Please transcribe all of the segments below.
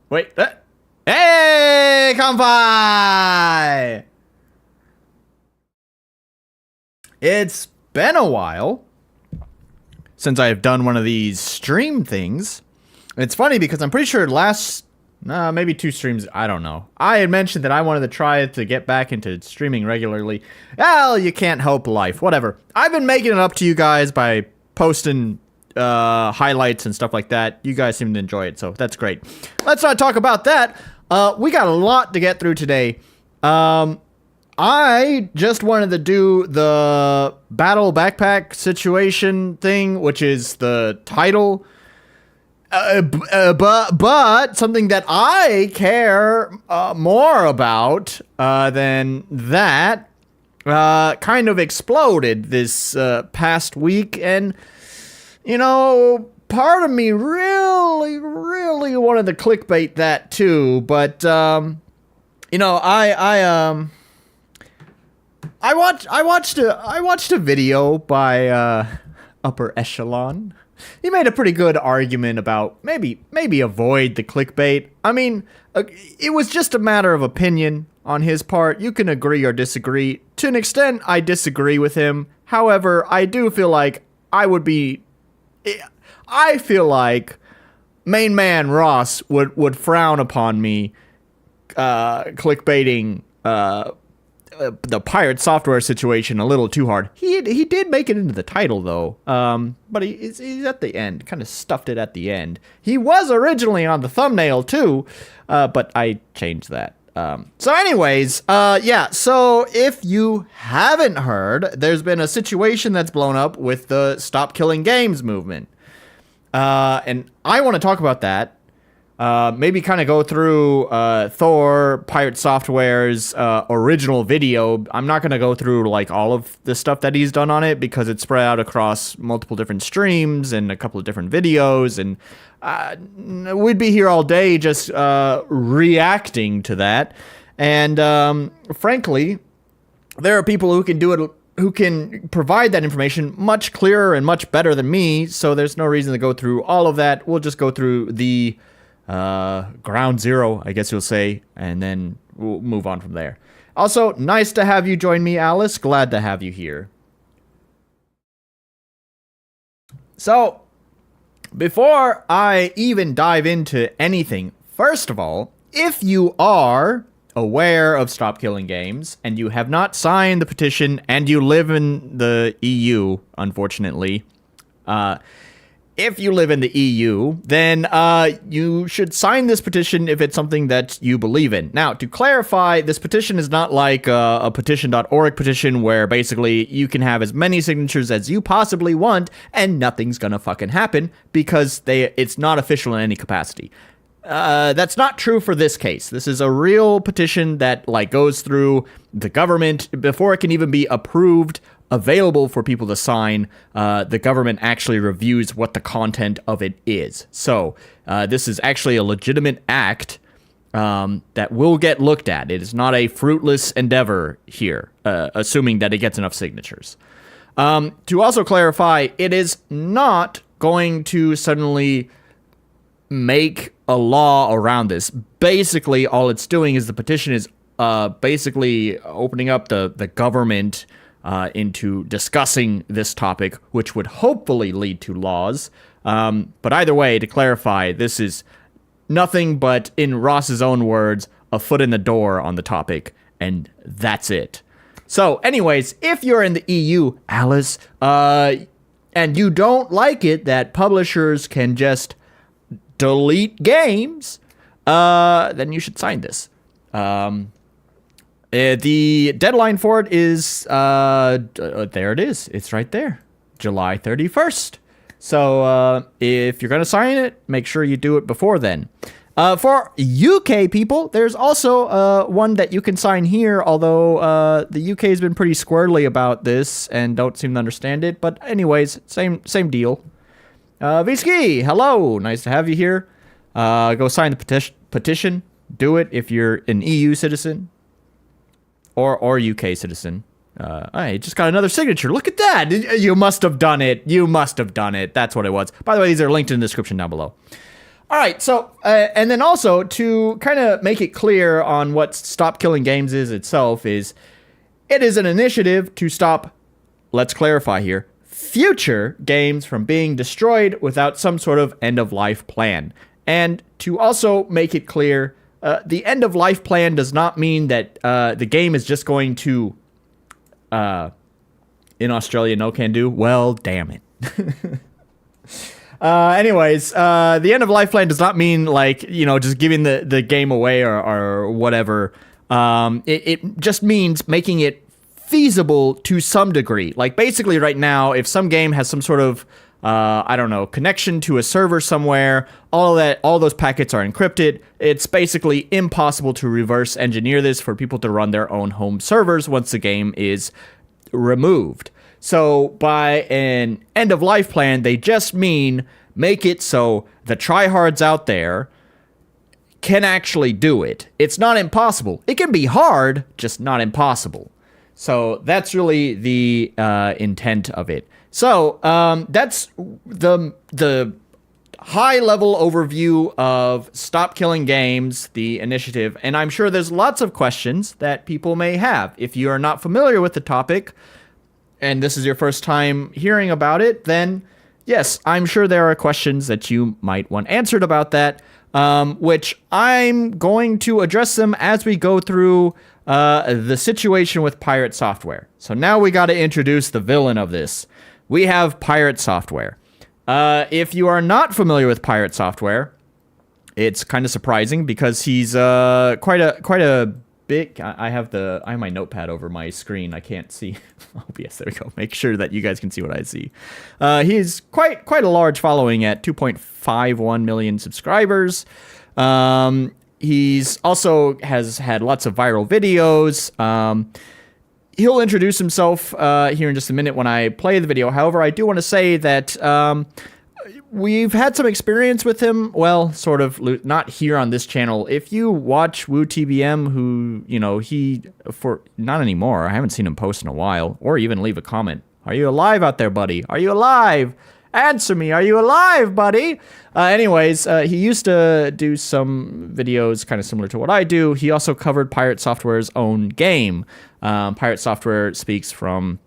Wait. Hey, Kampai! It's been a while since I've done one of these stream things. It's funny because I'm pretty sure maybe 2 streams, I don't know. I had mentioned that I wanted to try to get back into streaming regularly. Well, you can't help life. Whatever. I've been making it up to you guys by posting highlights and stuff like that. You guys seem to enjoy it, so that's great. Let's not talk about that. We got a lot to get through today. I just wanted to do the battle backpack situation thing, which is the title. But something that I care more about than that kind of exploded this past week, and you know, part of me really wanted to clickbait that too, but you know, I watched a video by Upper Echelon. He made a pretty good argument about maybe avoid the clickbait. I mean, it was just a matter of opinion on his part. You can agree or disagree. To an extent, I disagree with him. However, I do feel like I feel like main man Ross would frown upon me clickbaiting the PirateSoftware situation a little too hard. He did make it into the title though, but he's at the end, kind of stuffed it at the end. He was originally on the thumbnail too, but I changed that. So anyways, yeah, so if you haven't heard, there's been a situation that's blown up with the Stop Killing Games movement. And I want to talk about that. Maybe kind of go through Thor, PirateSoftware's original video. I'm not going to go through like all of the stuff that he's done on it because it's spread out across multiple different streams and a couple of different videos, and we'd be here all day just reacting to that. And frankly, there are people who can do it, who can provide that information much clearer and much better than me, so there's no reason to go through all of that. We'll just go through the ground zero, I guess you'll say, and then we'll move on from there. Also, nice to have you join me, Alice. Glad to have you here. So, before I even dive into anything, first of all, if you are aware of Stop Killing Games and you have not signed the petition and you live in the EU, unfortunately, if you live in the EU, then you should sign this petition if it's something that you believe in. Now, to clarify, this petition is not like a petition.org petition where basically you can have as many signatures as you possibly want and nothing's gonna fucking happen because it's not official in any capacity. That's not true for this case. This is a real petition that like goes through the government before it can even be approved, available for people to sign. The government actually reviews what the content of it is. So this is actually a legitimate act that will get looked at. It is not a fruitless endeavor here, assuming that it gets enough signatures. To also clarify, it is not going to suddenly make a law around this. Basically, all it's doing is the petition is basically opening up the government into discussing this topic, which would hopefully lead to laws. But either way, to clarify, this is nothing but, in Ross's own words, a foot in the door on the topic, and that's it. So, anyways, if you're in the EU, Alice, and you don't like it that publishers can just delete games, then you should sign this. The deadline for it is, there it is. It's right there. July 31st. So, if you're going to sign it, make sure you do it before then. For UK people, there's also one that you can sign here, although the UK has been pretty squirrely about this and don't seem to understand it. But anyways, same deal. Visky, hello. Nice to have you here. Go sign the petition. Do it if you're an EU citizen. Or UK citizen. I just got another signature. Look at that. You must have done it. You must have done it. That's what it was. By the way, these are linked in the description down below. All right, so, and then also to kind of make it clear on what Stop Killing Games is itself is, it is an initiative to stop, let's clarify here, future games from being destroyed without some sort of end-of-life plan. And to also make it clear, the end-of-life plan does not mean that the game is just going to, in Australia, no can do. Well, damn it. Anyways, the end of life plan does not mean like, you know, just giving the game away or whatever. It just means making it feasible to some degree. Like basically right now, if some game has some sort of, I don't know, connection to a server somewhere, all those packets are encrypted. It's basically impossible to reverse engineer this for people to run their own home servers once the game is removed. So by an end of life plan, they just mean make it so the tryhards out there can actually do it. It's not impossible. It can be hard, just not impossible. So that's really the intent of it. So that's the high-level overview of Stop Killing Games, the initiative, and I'm sure there's lots of questions that people may have. If you are not familiar with the topic, and this is your first time hearing about it, then yes, I'm sure there are questions that you might want answered about that, which I'm going to address them as we go through the situation with PirateSoftware. So now we got to introduce the villain of this. We have PirateSoftware. If you are not familiar with PirateSoftware, it's kind of surprising because he's quite a big. I have my notepad over my screen. I can't see. Oh yes, there we go. Make sure that you guys can see what I see. He's quite a large following at 2.51 million subscribers. He's also has had lots of viral videos. He'll introduce himself here in just a minute when I play the video. However, I do want to say that we've had some experience with him. Well, sort of, not here on this channel. If you watch WooTBM, who, you know, not anymore. I haven't seen him post in a while, or even leave a comment. Are you alive out there, buddy? Are you alive? Answer me. Are you alive, buddy? Anyways, he used to do some videos kind of similar to what I do. He also covered PirateSoftware's own game. PirateSoftware speaks from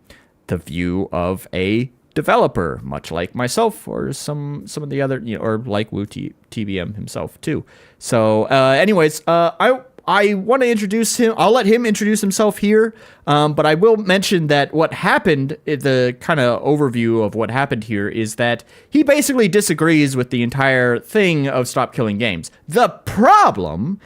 the view of a developer, much like myself or some of the other, you know, or like WooTBM himself too. So, anyways, I want to introduce him. I'll let him introduce himself here, but I will mention that what happened, the kind of overview of what happened here is that he basically disagrees with the entire thing of Stop Killing Games. The problem,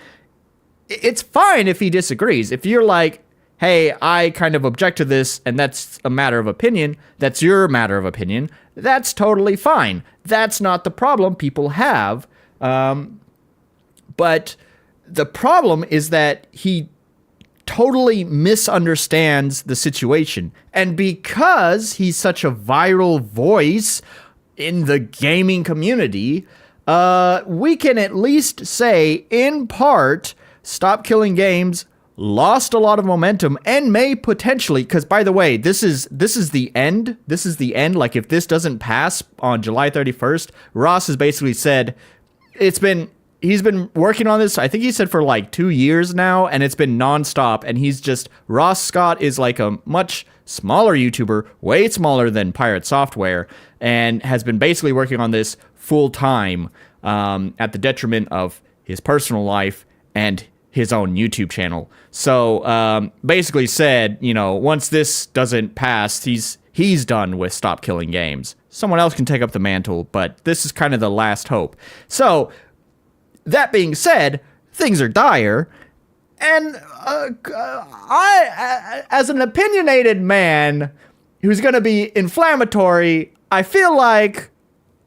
it's fine if he disagrees. If you're like, hey, I kind of object to this, and that's a matter of opinion, that's your matter of opinion, that's totally fine. That's not the problem people have. But the problem is that he totally misunderstands the situation. And because he's such a viral voice in the gaming community, we can at least say, in part, Stop Killing Games lost a lot of momentum and may potentially, because by the way, this is the end. This is the end. Like if this doesn't pass on July 31st, Ross has basically said he's been working on this. I think he said for like 2 years now, and it's been nonstop. And Ross Scott is like a much smaller YouTuber, way smaller than PirateSoftware, and has been basically working on this full time, at the detriment of his personal life and his own YouTube channel. So basically said, you know, once this doesn't pass, he's done with Stop Killing Games. Someone else can take up the mantle, but this is kind of the last hope. So that being said, things are dire, and I, as an opinionated man who's going to be inflammatory, I feel like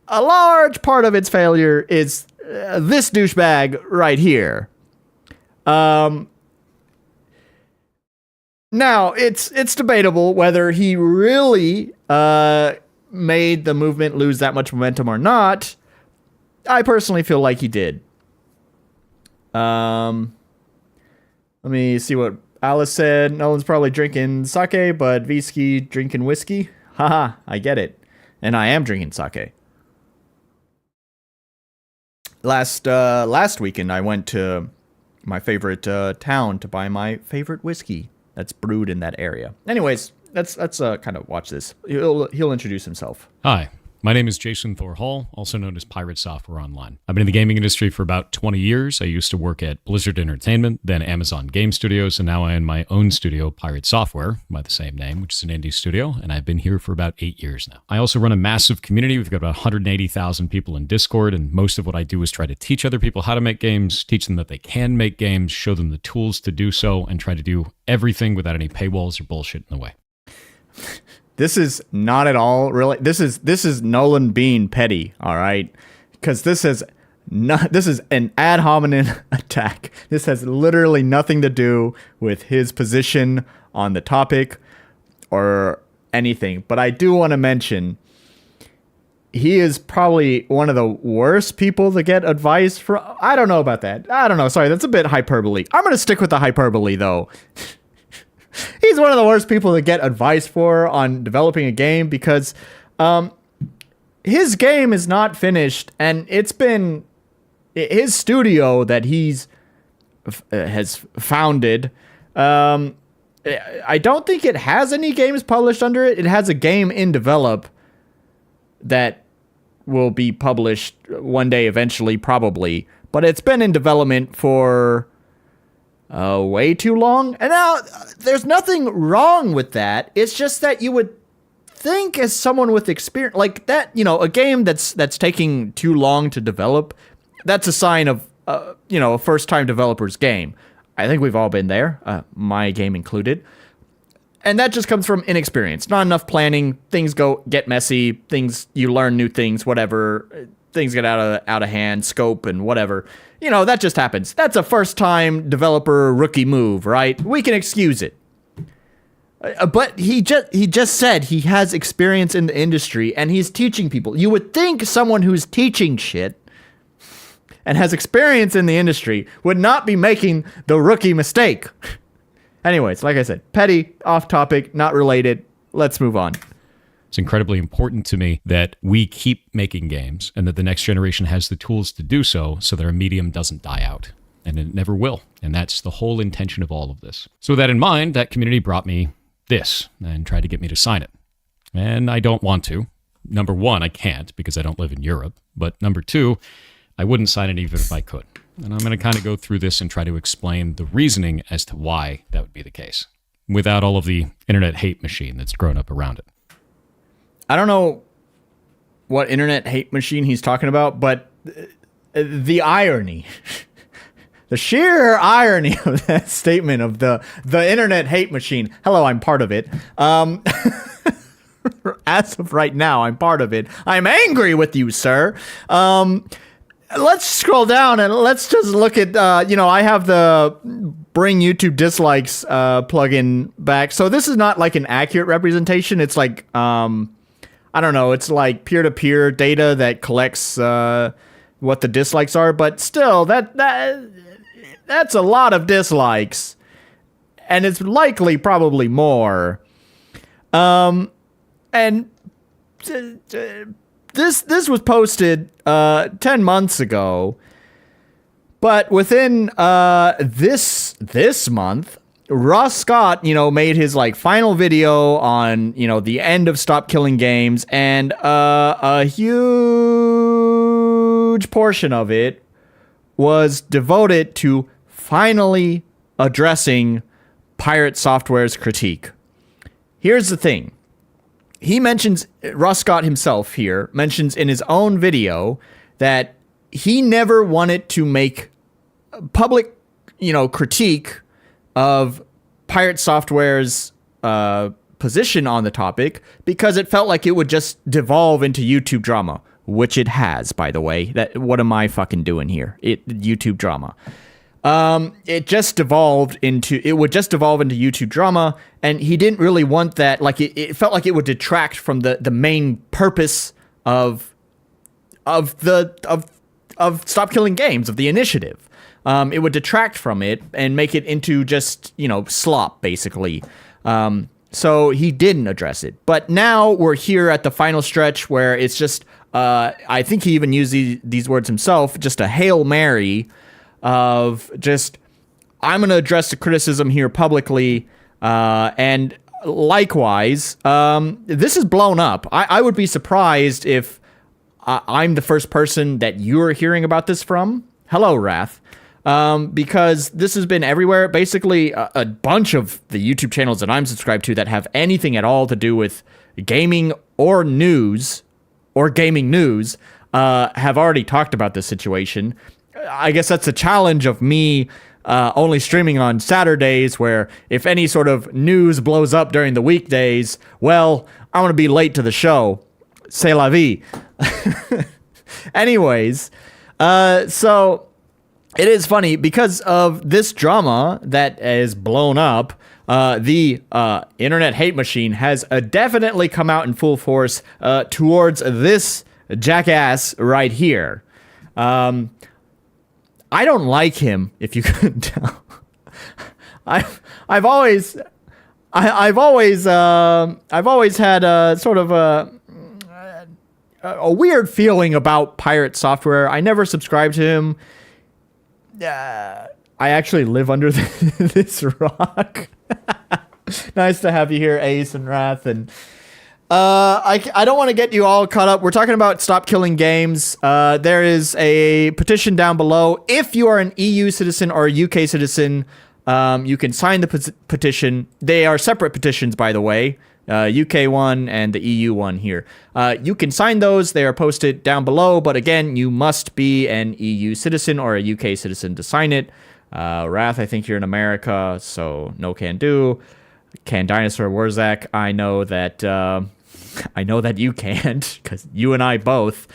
a large part of its failure is this douchebag right here. Now, it's debatable whether he really made the movement lose that much momentum or not. I personally feel like he did. Let me see what Alice said. Nolan's probably drinking sake, but Visky drinking whiskey. Haha, I get it. And I am drinking sake. last weekend I went to my favorite town to buy my favorite whiskey that's brewed in that area. Anyways, let's kind of watch this. He'll introduce himself. Hi, my name is Jason Thor Hall, also known as PirateSoftware Online. I've been in the gaming industry for about 20 years. I used to work at Blizzard Entertainment, then Amazon Game Studios, and now I own my own studio, PirateSoftware, by the same name, which is an indie studio, and I've been here for about 8 years now. I also run a massive community. We've got about 180,000 people in Discord, and most of what I do is try to teach other people how to make games, teach them that they can make games, show them the tools to do so, and try to do everything without any paywalls or bullshit in the way. This is not at all really. This is Nolan being petty, all right? Because this is an ad hominem attack. This has literally nothing to do with his position on the topic or anything. But I do want to mention he is probably one of the worst people to get advice from. I don't know about that. I don't know. Sorry, that's a bit hyperbole. I'm going to stick with the hyperbole though. He's one of the worst people to get advice for on developing a game because his game is not finished, and it's been his studio that he's has founded. I don't think it has any games published under it. It has a game in develop that will be published one day eventually, probably, but it's been in development for way too long. And now there's nothing wrong with that. It's just that you would think as someone with experience like that, you know, a game that's taking too long to develop, that's a sign of, a first-time developer's game. I think we've all been there, my game included. And that just comes from inexperience, not enough planning. Things get messy. You learn new things, whatever. Things get out of hand, scope and whatever. You know, that just happens. That's a first-time developer rookie move, right? We can excuse it. But he just said he has experience in the industry and he's teaching people. You would think someone who's teaching shit and has experience in the industry would not be making the rookie mistake. Anyways, like I said, petty, off topic, not related. Let's move on. It's incredibly important to me that we keep making games and that the next generation has the tools to do so that our medium doesn't die out. And it never will. And that's the whole intention of all of this. So with that in mind, that community brought me this and tried to get me to sign it. And I don't want to. Number one, I can't because I don't live in Europe. But number two, I wouldn't sign it even if I could. And I'm going to kind of go through this and try to explain the reasoning as to why that would be the case, without all of the internet hate machine that's grown up around it. I don't know what internet hate machine he's talking about, but the irony, the sheer irony of that statement of the internet hate machine. Hello, I'm part of it. As of right now, I'm part of it. I'm angry with you, sir. Let's scroll down and let's just look at, I have the bring YouTube dislikes plugin back. So this is not like an accurate representation. It's like, I don't know, it's like peer-to-peer data that collects what the dislikes are. But still, that's a lot of dislikes. And it's likely probably more. And This was posted 10 months ago, but within this month, Ross Scott, made his final video on the end of Stop Killing Games, and a huge portion of it was devoted to finally addressing PirateSoftware's critique. Here's the thing. Ross Scott himself here mentions in his own video that he never wanted to make public, critique of PirateSoftware's position on the topic because it felt like it would just devolve into YouTube drama, which it has, by the way. What am I fucking doing here? YouTube drama. It would just devolve into YouTube drama, and he didn't really want that. Like it felt like it would detract from the main purpose of Stop Killing Games, of the initiative. It would detract from it and make it into just, slop, basically. So he didn't address it. But now we're here at the final stretch where it's just I think he even used these words himself, just a Hail Mary of just, I'm going to address the criticism here publicly, and likewise, this is blown up. I would be surprised if I'm the first person that you're hearing about this from. Hello, Wrath. Because this has been everywhere. Basically, a bunch of the YouTube channels that I'm subscribed to that have anything at all to do with gaming or news, or gaming news, have already talked about this situation. I guess that's a challenge of me only streaming on Saturdays, where if any sort of news blows up during the weekdays, well, I'm going to be late to the show. C'est la vie. Anyways, so it is funny because of this drama that is blown up. The internet hate machine has definitely come out in full force towards this jackass right here. I don't like him, if you couldn't tell. I've always had a sort of a weird feeling about PirateSoftware. I never subscribed to him. I actually live under this rock. Nice to have you here, Ace and Wrath. And I don't want to get you all caught up. We're talking about Stop Killing Games. There is a petition down below. If you are an EU citizen or a UK citizen, you can sign the petition. They are separate petitions, by the way. UK one and the EU one here. You can sign those. They are posted down below. But again, you must be an EU citizen or a UK citizen to sign it. Wrath, I think you're in America, so no can do. Can Dinosaur Warzak? I know that you can't, because you and I both.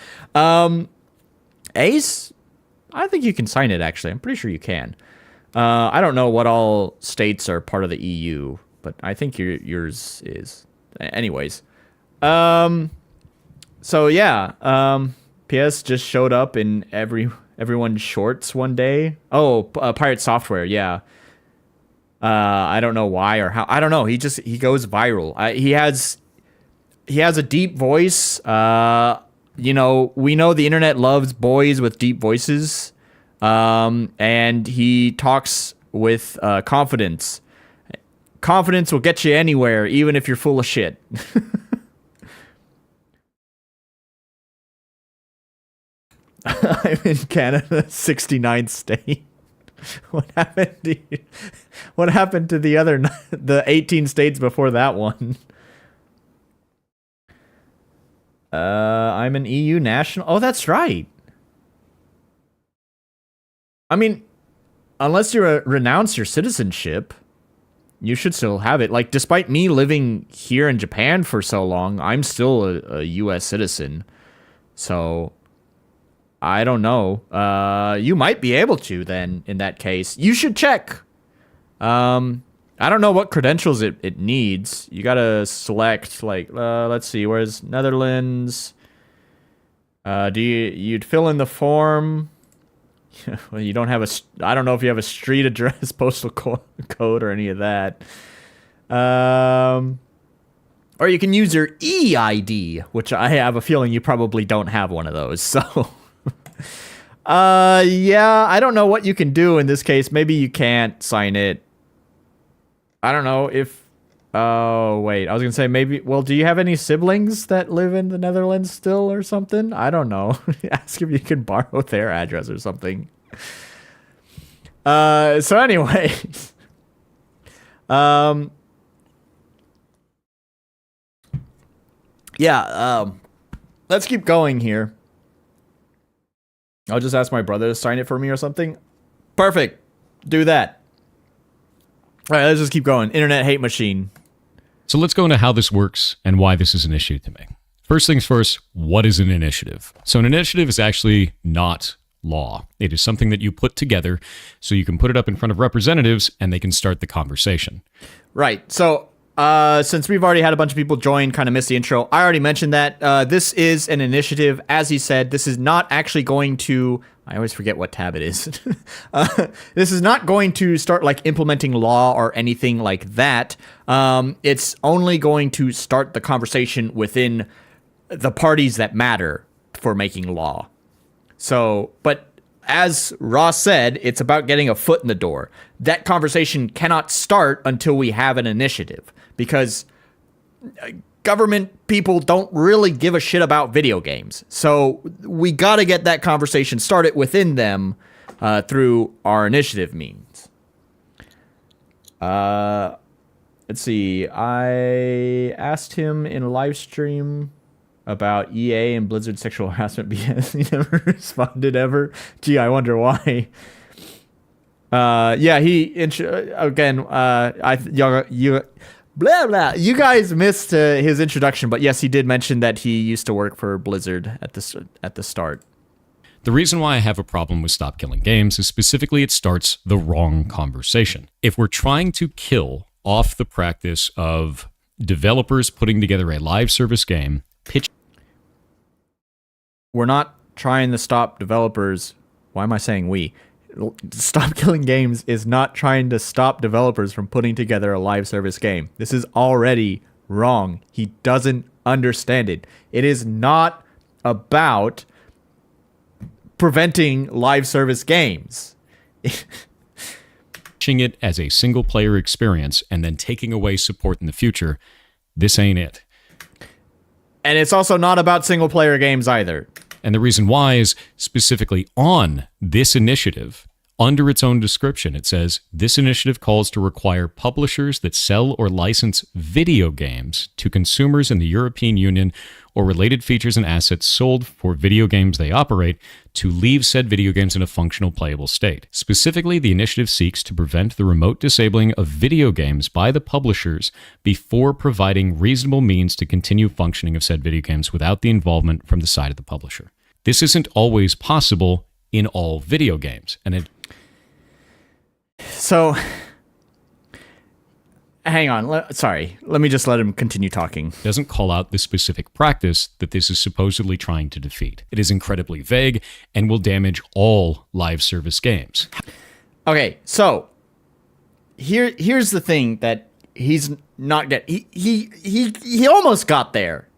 Ace, I think you can sign it, actually. I'm pretty sure you can. I don't know what all states are part of the EU, but I think yours is. Anyways. So yeah. PS just showed up in everyone's shorts one day. Oh, PirateSoftware, yeah. I don't know why or how. I don't know. He goes viral. He has a deep voice. We know the internet loves boys with deep voices. And he talks with confidence. Confidence will get you anywhere, even if you're full of shit. I'm in Canada, 69th state. What happened to you? What happened to the 18 states before that one? I'm an EU national. Oh, that's right. I mean, unless you renounce your citizenship, you should still have it. Like, despite me living here in Japan for so long, I'm still a US citizen. So, I don't know. You might be able to then, in that case. You should check. I don't know what credentials it needs. You gotta select, like, let's see, where's Netherlands? You'd fill in the form. Well, you don't have I don't know if you have a street address, postal code, or any of that. Or you can use your EID, which I have a feeling you probably don't have one of those. So, yeah, I don't know what you can do in this case. Maybe you can't sign it. I don't know if... Oh, wait. I was going to say maybe... Well, do you have any siblings that live in the Netherlands still or something? I don't know. Ask if you can borrow their address or something. So anyway... yeah, let's keep going here. I'll just ask my brother to sign it for me or something. Perfect. Do that. All right, let's just keep going. Internet hate machine. So let's go into how this works and why this is an issue to me. First things first, what is an initiative? So an initiative is actually not law. It is something that you put together so you can put it up in front of representatives and they can start the conversation. Right. So since we've already had a bunch of people join, kind of missed the intro, I already mentioned that this is an initiative. As he said, this is not actually going to... I always forget what tab it is. This is not going to start like implementing law or anything like that. It's only going to start the conversation within the parties that matter. for making law. So, but as Ross said, it's about getting a foot in the door. That conversation cannot start until we have an initiative, because government people don't really give a shit about video games. So we got to get that conversation started within them through our initiative means. Let's see. I asked him in a live stream about EA and Blizzard sexual harassment BS. He never responded ever. Gee, I wonder why. Yeah, blah blah. You guys missed his introduction, but yes, he did mention that he used to work for Blizzard at the start. The reason why I have a problem with Stop Killing Games is specifically it starts the wrong conversation. If we're trying to kill off the practice of developers putting together a live service game, we're not trying to stop developers. Why am I saying we? Stop Killing Games is not trying to stop developers from putting together a live service game. This is already wrong. He doesn't understand it. It is not about preventing live service games. Pitching it as a single player experience and then taking away support in the future, this ain't it. And it's also not about single player games either. And the reason why is specifically on this initiative, under its own description, it says, this initiative calls to require publishers that sell or license video games to consumers in the European Union or related features and assets sold for video games they operate to leave said video games in a functional playable state. Specifically, the initiative seeks to prevent the remote disabling of video games by the publishers before providing reasonable means to continue functioning of said video games without the involvement from the side of the publisher. This isn't always possible in all video games, So, hang on. Let me just let him continue talking. Doesn't call out the specific practice that this is supposedly trying to defeat. It is incredibly vague and will damage all live service games. Okay, so here's the thing that he's not getting. He almost got there.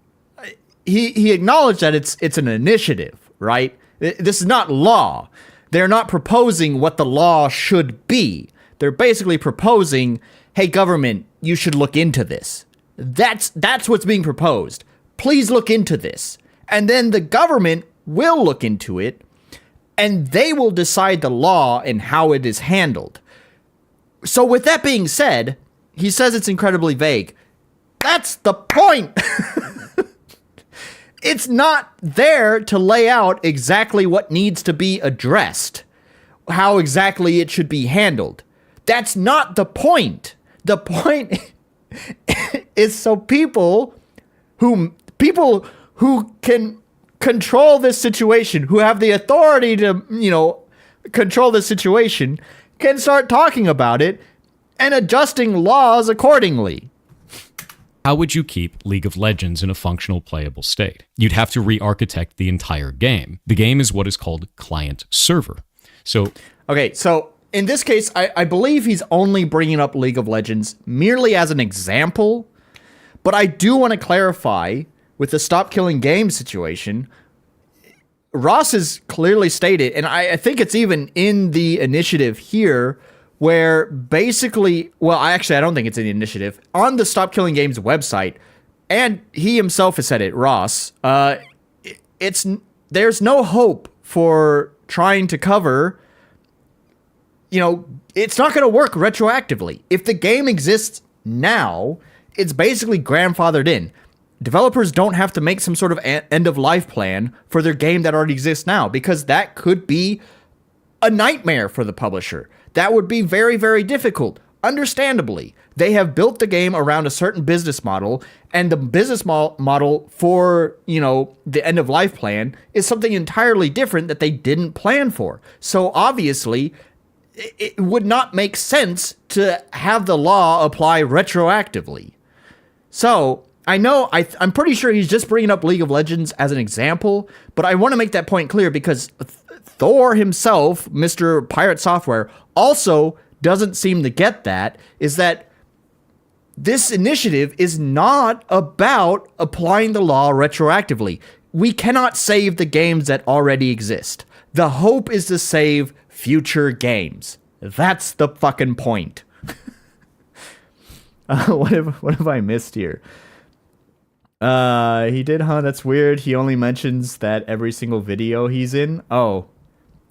He acknowledged that it's an initiative, right? This is not law. They're not proposing what the law should be. They're basically proposing, hey, government, you should look into this. That's what's being proposed. Please look into this. And then the government will look into it, and they will decide the law and how it is handled. So with that being said, he says it's incredibly vague. That's the point. It's not there to lay out exactly what needs to be addressed, how exactly it should be handled. That's not the point. The point is so people who can control this situation, who have the authority to, control this situation, can start talking about it and adjusting laws accordingly. How would you keep League of Legends in a functional playable state? You'd have to re-architect the entire game. The game is what is called client-server. Okay, so in this case, I believe he's only bringing up League of Legends merely as an example, but I do want to clarify with the Stop Killing Games situation, Ross has clearly stated, and I think it's even in the initiative here, where basically, I don't think it's in the initiative. On the Stop Killing Games website, and he himself has said it, Ross, there's no hope for trying to cover, it's not going to work retroactively. If the game exists now, it's basically grandfathered in. Developers don't have to make some sort of end-of-life plan for their game that already exists now, because that could be a nightmare for the publisher. That would be very, very difficult. Understandably, they have built the game around a certain business model, and the business model for, the end-of-life plan is something entirely different that they didn't plan for. So obviously, it would not make sense to have the law apply retroactively. So I'm pretty sure he's just bringing up League of Legends as an example, but I want to make that point clear because Thor himself, Mr. PirateSoftware, also doesn't seem to get that, is that this initiative is not about applying the law retroactively. we cannot save the games that already exist. The hope is to save future games. That's the fucking point. What have I missed here? He did, huh? That's weird. He only mentions that every single video he's in. Oh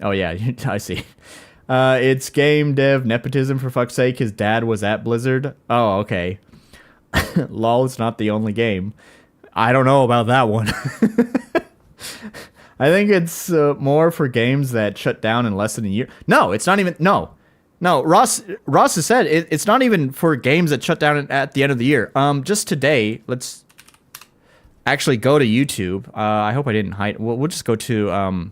yeah, I see. It's game dev nepotism, for fuck's sake. His dad was at Blizzard. Oh, okay. LOL is not the only game. I don't know about that one. I think it's more for games that shut down in less than a year. No, it's not even. No. Ross has said it's not even for games that shut down at the end of the year. Just today, let's actually go to YouTube. I hope I didn't hide. We'll just go to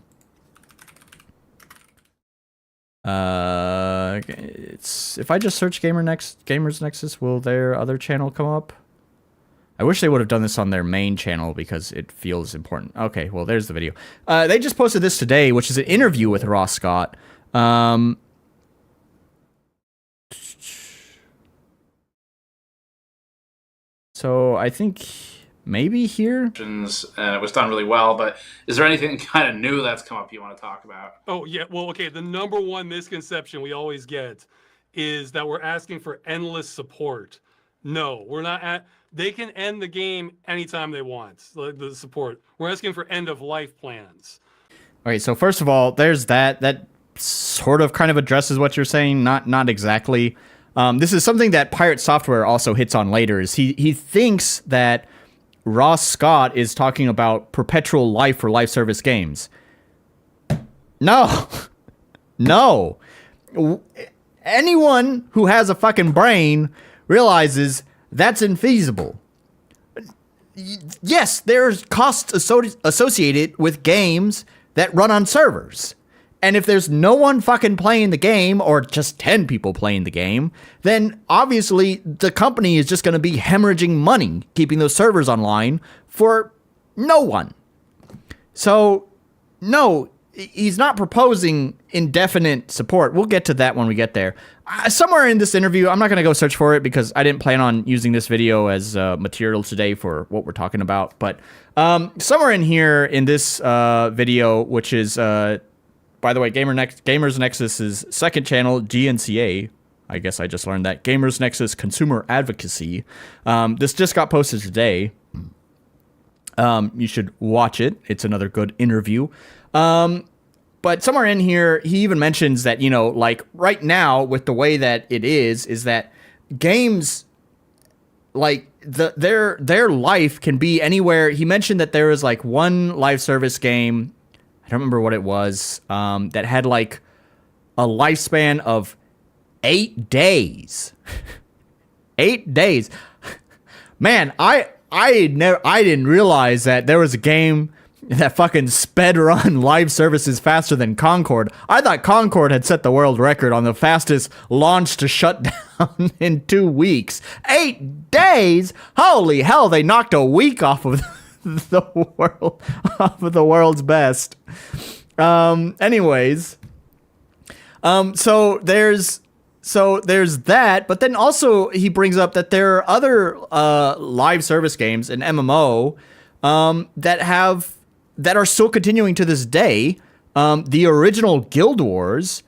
it's if I just search Gamers Nexus, will their other channel come up? I wish they would have done this on their main channel because it feels important. Okay, well, there's the video. They just posted this today, which is an interview with Ross Scott. So I think maybe here. And it was done really well, but is there anything kind of new that's come up you want to talk about? Oh, yeah. Well, okay. The number one misconception we always get is that we're asking for endless support. No, we're not. They can end the game anytime they want, the support. We're asking for end-of-life plans. Okay, so first of all, there's that. That sort of kind of addresses what you're saying. Not exactly. This is something that PirateSoftware also hits on later. Is he thinks that Ross Scott is talking about perpetual life for live service games. No. No. Anyone who has a fucking brain realizes that's infeasible. Yes, there's costs associated with games that run on servers. And if there's no one fucking playing the game, or just 10 people playing the game, then obviously the company is just going to be hemorrhaging money keeping those servers online for no one. So, no, he's not proposing indefinite support. We'll get to that when we get there. Somewhere in this interview, I'm not going to go search for it because I didn't plan on using this video as material today for what we're talking about. But somewhere in here in this video, which is... by the way, Gamers Nexus's second channel, GNCA, I guess I just learned that, Gamers Nexus Consumer Advocacy. This just got posted today. You should watch it. It's another good interview. But somewhere in here, he even mentions that, you know, like right now with the way that it is that games, like their life can be anywhere. He mentioned that there was like one live service game, I don't remember what it was, that had like a lifespan of 8 days. 8 days. Man, I didn't realize that there was a game that fucking sped run live services faster than Concord. I thought Concord had set the world record on the fastest launch to shut down in 2 weeks. 8 days? Holy hell, they knocked a week off of the world's best. Anyways, so there's that, but then also he brings up that there are other live service games in MMO that are still continuing to this day. The original Guild Wars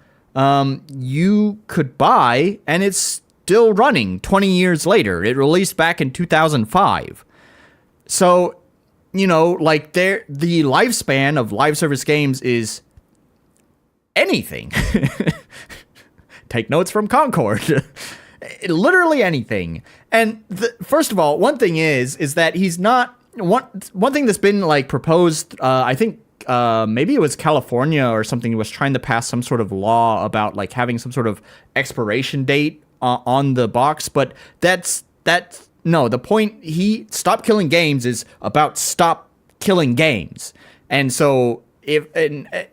you could buy, and it's still running 20 years later. It released back in 2005. So, you know, like the lifespan of live service games is anything. Take notes from Concord. Literally anything. And first of all, one thing is that he's not one thing that's been like proposed. I think maybe it was California or something was trying to pass some sort of law about like having some sort of expiration date on the box, but that's no, the point, Stop Killing Games is about stop killing games. And so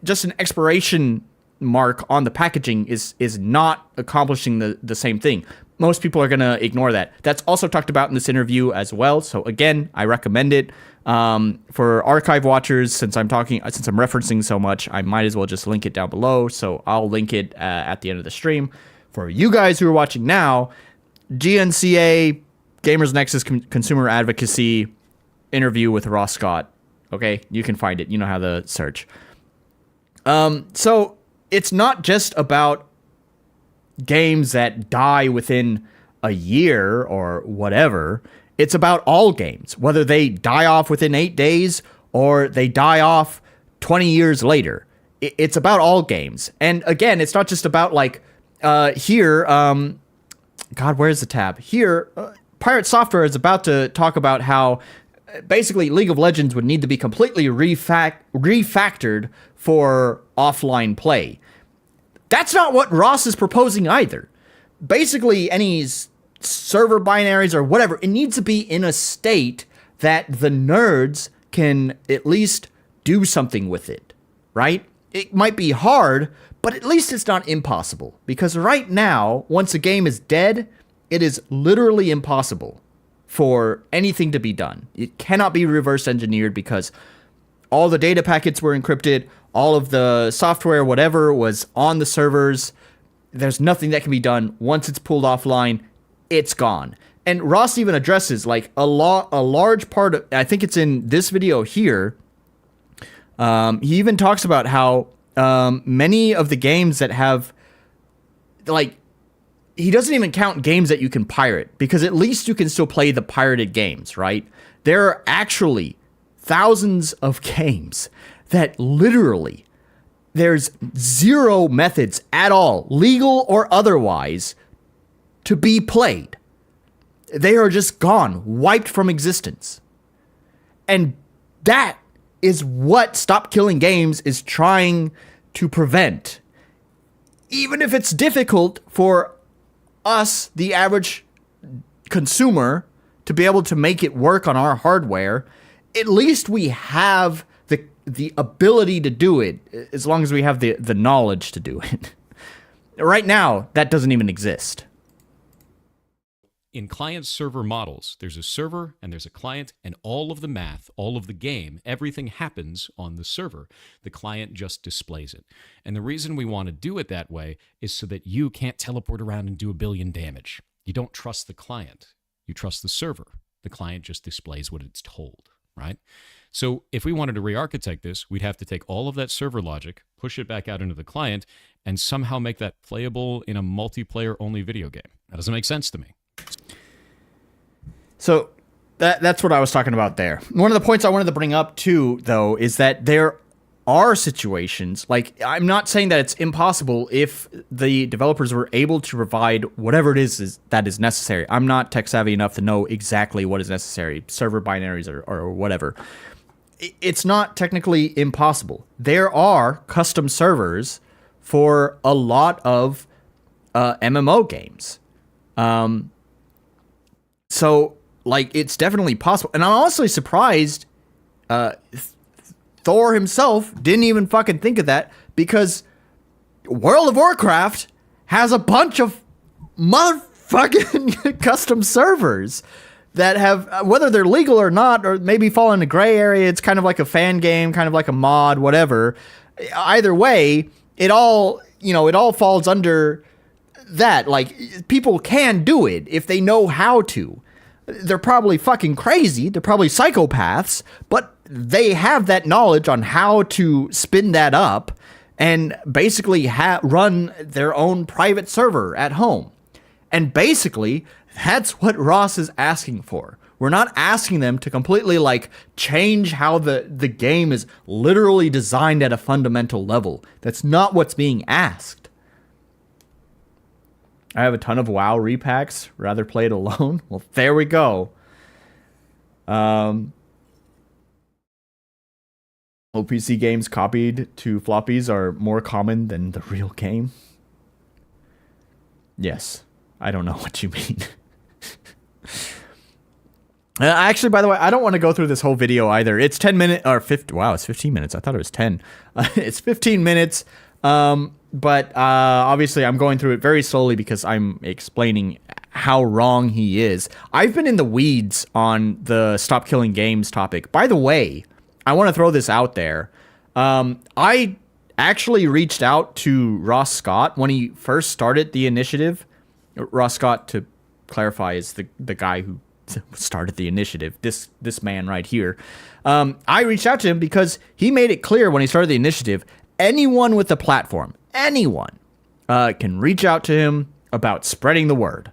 just an expiration mark on the packaging is not accomplishing the same thing. Most people are going to ignore that. That's also talked about in this interview as well. So again, I recommend it. For archive watchers, since I'm referencing so much, I might as well just link it down below. So I'll link it at the end of the stream. For you guys who are watching now, GNCA, Gamers Nexus Consumer Advocacy interview with Ross Scott. Okay, you can find it. You know how to search. So it's not just about games that die within a year or whatever. It's about all games, whether they die off within 8 days or they die off 20 years later. It's about all games. And again, it's not just about like here. God, where's the tab? Here, PirateSoftware is about to talk about how basically League of Legends would need to be completely refactored for offline play. That's not what Ross is proposing either. Basically, any server binaries or whatever, it needs to be in a state that the nerds can at least do something with it, right? It might be hard, but at least it's not impossible. Because right now, once a game is dead, it is literally impossible for anything to be done. It cannot be reverse engineered because all the data packets were encrypted, all of the software, whatever, was on the servers. There's nothing that can be done. Once it's pulled offline, it's gone. And Ross even addresses like a large part of, I think it's in this video here, he even talks about how many of the games that have, like, he doesn't even count games that you can pirate, because at least you can still play the pirated games, right? There are actually thousands of games that literally there's zero methods at all, legal or otherwise, to be played. They are just gone, wiped from existence. And that is what Stop Killing Games is trying to prevent. Even if it's difficult for us, the average consumer, to be able to make it work on our hardware, at least we have the ability to do it, as long as we have the knowledge to do it. Right now, that doesn't even exist. In client-server models, there's a server and there's a client, and all of the math, all of the game, everything happens on the server. The client just displays it. And the reason we want to do it that way is so that you can't teleport around and do a billion damage. You don't trust the client. You trust the server. The client just displays what it's told, right? So if we wanted to re-architect this, we'd have to take all of that server logic, push it back out into the client, and somehow make that playable in a multiplayer-only video game. That doesn't make sense to me. So that's what I was talking about there. One of the points I wanted to bring up too, though, is that there are situations, like, I'm not saying that it's impossible if the developers were able to provide whatever it is that is necessary. I'm not tech savvy enough to know exactly what is necessary, server binaries or whatever. It's not technically impossible. There are custom servers for a lot of MMO games. So, like, it's definitely possible. And I'm honestly surprised Thor himself didn't even fucking think of that, because World of Warcraft has a bunch of motherfucking custom servers that have, whether they're legal or not, or maybe fall in a gray area, it's kind of like a fan game, kind of like a mod, whatever. Either way, it all falls under that. Like, people can do it if they know how to. They're probably fucking crazy, they're probably psychopaths, but they have that knowledge on how to spin that up and basically run their own private server at home. And basically, that's what Ross is asking for. We're not asking them to completely, like, change how the game is literally designed at a fundamental level. That's not what's being asked. I have a ton of WoW repacks. Rather play it alone. Well, there we go. OPC games copied to floppies are more common than the real game. Yes. I don't know what you mean. Actually, by the way, I don't want to go through this whole video either. It's 10 minutes, or 50, wow, it's 15 minutes. I thought it was 10. It's 15 minutes. But obviously I'm going through it very slowly because I'm explaining how wrong he is. I've been in the weeds on the Stop Killing Games topic. By the way, I want to throw this out there. I actually reached out to Ross Scott when he first started the initiative. Ross Scott, to clarify, is the guy who started the initiative, this man right here, I reached out to him because he made it clear when he started the initiative, anyone with a platform, anyone, can reach out to him about spreading the word.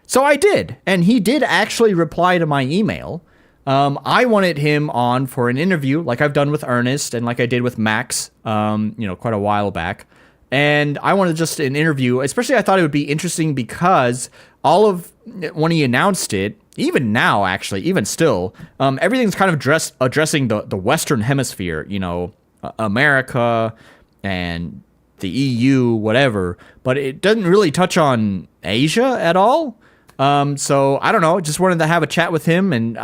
So I did, and he did actually reply to my email. I wanted him on for an interview, like I've done with Ernest and like I did with Max, quite a while back. And I wanted just an interview, especially I thought it would be interesting because when he announced it, even now, actually, even still, everything's kind of addressing the Western Hemisphere, America and the EU, whatever, but it doesn't really touch on Asia at all. So I don't know, just wanted to have a chat with him and,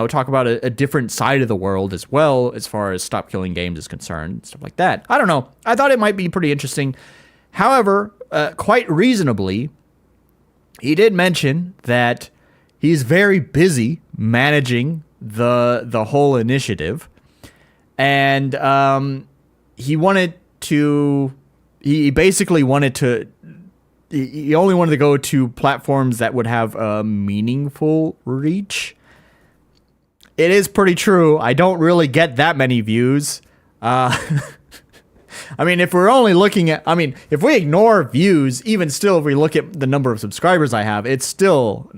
talk about a different side of the world as well, as far as Stop Killing Games is concerned, stuff like that. I don't know. I thought it might be pretty interesting. However, quite reasonably, he did mention that he's very busy managing the whole initiative. And, he basically wanted to, he only wanted to go to platforms that would have a meaningful reach. It is pretty true. I don't really get that many views. If we're only looking at, if we ignore views, even still, if we look at the number of subscribers I have, it's still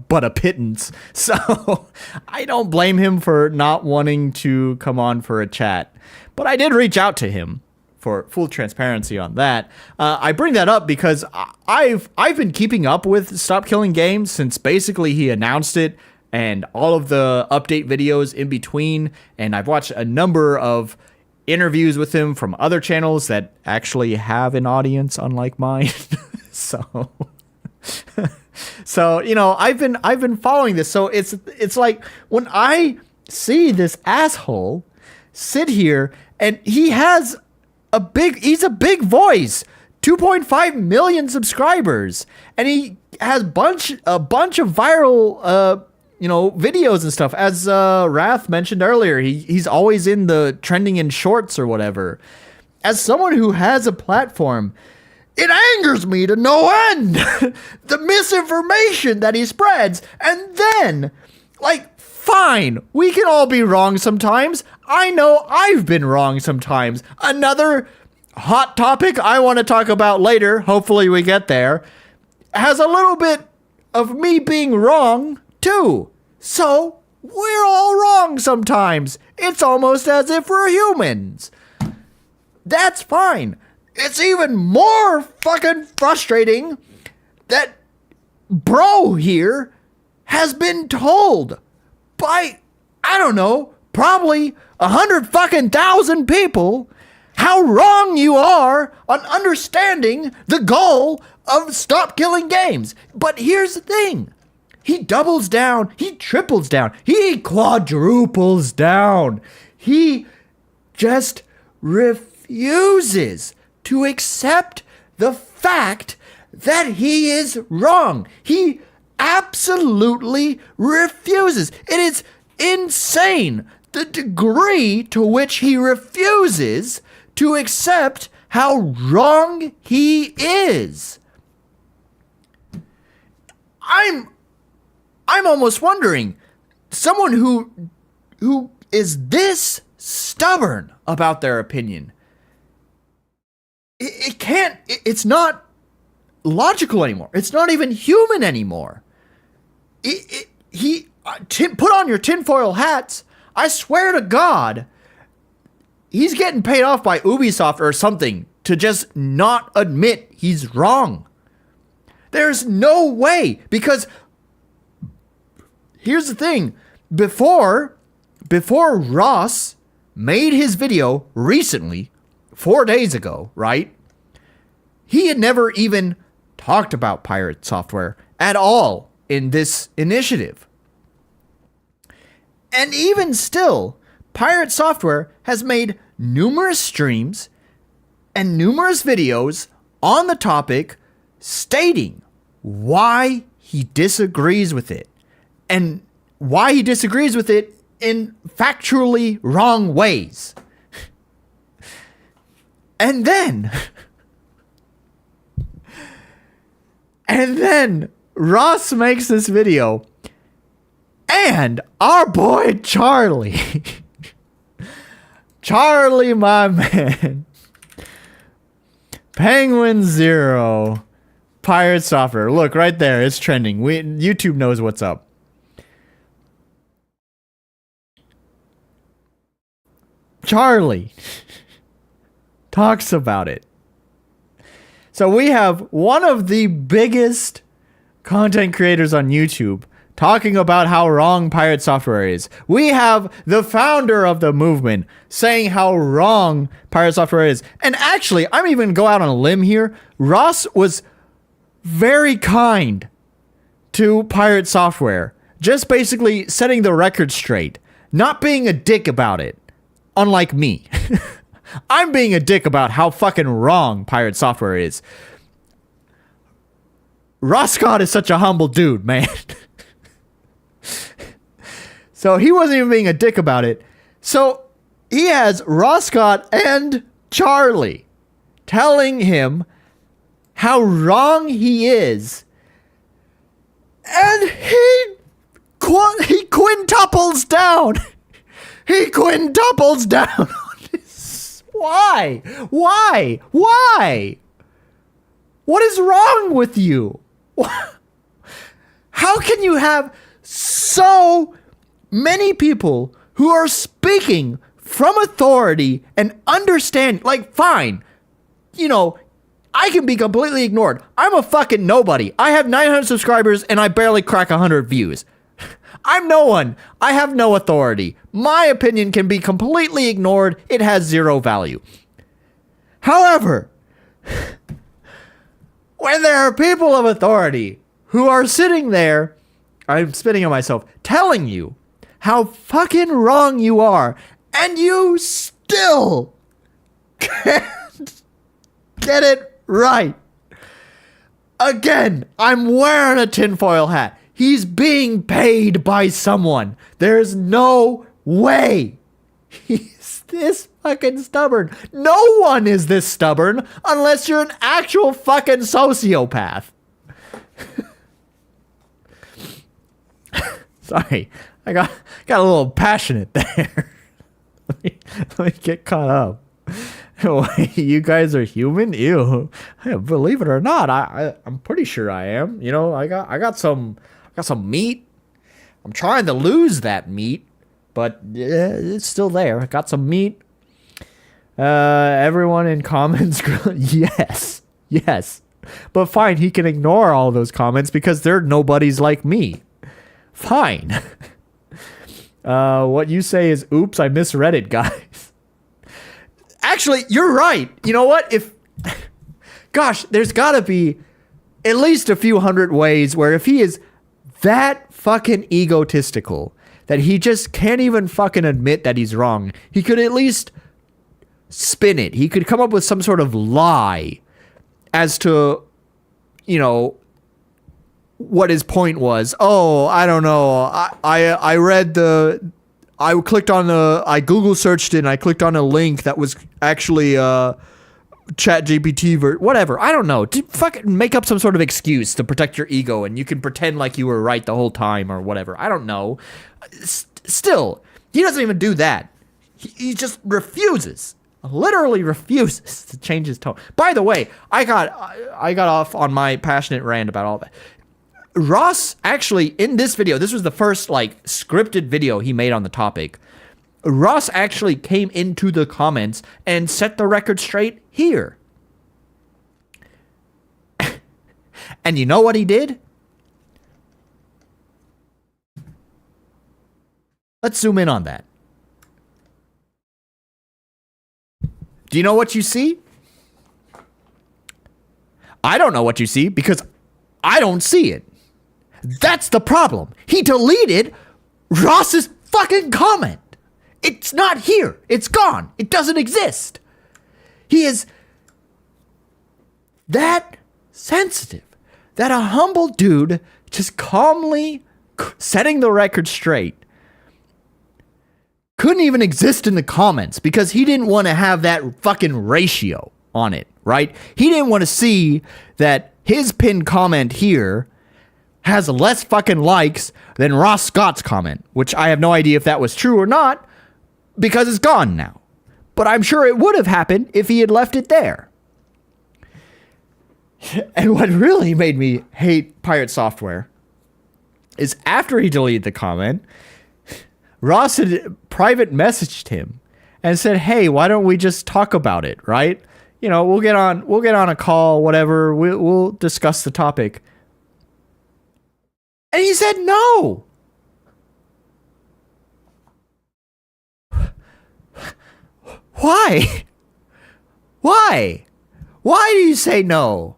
but a pittance. So I don't blame him for not wanting to come on for a chat. But I did reach out to him for full transparency on that. I bring that up because I've been keeping up with Stop Killing Games since basically he announced it and all of the update videos in between. And I've watched a number of interviews with him from other channels that actually have an audience, unlike mine. So I've been following this. So it's like when I see this asshole sit here and he's a big voice, 2.5 million subscribers, and he has a bunch of viral videos and stuff. As Wrath mentioned earlier, he's always in the trending in shorts or whatever. As someone who has a platform, it angers me to no end the misinformation that he spreads. And then, fine, we can all be wrong sometimes. I know I've been wrong sometimes. Another hot topic I want to talk about later, hopefully we get there, has a little bit of me being wrong too. So, we're all wrong sometimes. It's almost as if we're humans. That's fine. It's even more fucking frustrating that bro here has been told by, I don't know, probably 100,000 people how wrong you are on understanding the goal of Stop Killing Games. But here's the thing. He doubles down. He triples down. He quadruples down. He just refuses to accept the fact that he is wrong. He absolutely refuses. It is insane the degree to which he refuses to accept how wrong he is. I'm almost wondering, someone who is this stubborn about their opinion, it's not logical anymore. It's not even human anymore. Put on your tinfoil hats. I swear to God, he's getting paid off by Ubisoft or something to just not admit he's wrong. There's no way, because here's the thing. Before Ross made his video recently, 4 days ago, right? He had never even talked about PirateSoftware at all in this initiative. And even still, PirateSoftware has made numerous streams and numerous videos on the topic stating why he disagrees with it. And why he disagrees with it in factually wrong ways. And then Ross makes this video And our boy Charlie. Charlie, my man. Penguin Zero. Pirate Software. Look, right there. It's trending. YouTube knows what's up. Charlie talks about it. So we have one of the biggest content creators on YouTube talking about how wrong Pirate Software is. We have the founder of the movement saying how wrong Pirate Software is. And actually, I'm even going to go out on a limb here. Ross was very kind to Pirate Software. Just basically setting the record straight. Not being a dick about it. Unlike me. I'm being a dick about how fucking wrong Pirate Software is. Ross Scott is such a humble dude, man. So he wasn't even being a dick about it. So he has Ross Scott and Charlie telling him how wrong he is. And he quintuples down. He quintuples down on this. Why? Why? Why? What is wrong with you? How can you have so many people who are speaking from authority and understand, like, fine, you know, I can be completely ignored. I'm a fucking nobody. I have 900 subscribers and I barely crack 100 views. I'm no one. I have no authority. My opinion can be completely ignored. It has zero value. However, when there are people of authority who are sitting there, I'm spitting on myself, telling you how fucking wrong you are, and you still can't get it right. Again, I'm wearing a tinfoil hat. He's being paid by someone. There's no way he's this fucking stubborn. No one is this stubborn unless you're an actual fucking sociopath. Sorry, I got a little passionate there. let me get caught up. Wait, you guys are human? Ew. Believe it or not, I'm pretty sure I am. You know, I got some meat. I'm trying to lose that meat, but it's still there. I got some meat. Everyone in comments, yes. But fine, he can ignore all those comments because they're nobodies like me. Fine. What you say is, oops, I misread it, guys. Actually, you're right. You know what? Gosh, there's gotta be at least a few hundred ways where if he is that fucking egotistical that he just can't even fucking admit that he's wrong, he could at least spin it. He could come up with some sort of lie as to, you know, what his point was. Oh, I don't know. I read I clicked on I Google searched it and I clicked on a link that was actually Chat GPT whatever. I don't know. Fucking make up some sort of excuse to protect your ego and you can pretend like you were right the whole time or whatever. I don't know. Still, he doesn't even do that. He just refuses. Literally refuses to change his tone. By the way, I got off on my passionate rant about all that. Ross actually, in this video, this was the first like scripted video he made on the topic. Ross actually came into the comments and set the record straight here. And you know what he did? Let's zoom in on that. Do you know what you see? I don't know what you see because I don't see it. That's the problem. He deleted Ross's fucking comment. It's not here. It's gone. It doesn't exist. He is that sensitive that a humble dude just calmly setting the record straight couldn't even exist in the comments because he didn't want to have that fucking ratio on it, right? He didn't want to see that his pinned comment here has less fucking likes than Ross Scott's comment, which I have no idea if that was true or not because it's gone now. But I'm sure it would have happened if he had left it there. And what really made me hate Pirate Software is after he deleted the comment, Ross had private messaged him and said, "Hey, why don't we just talk about it, right? You know, we'll get on a call, whatever. We'll discuss the topic." And he said no. Why? Why? Why do you say no?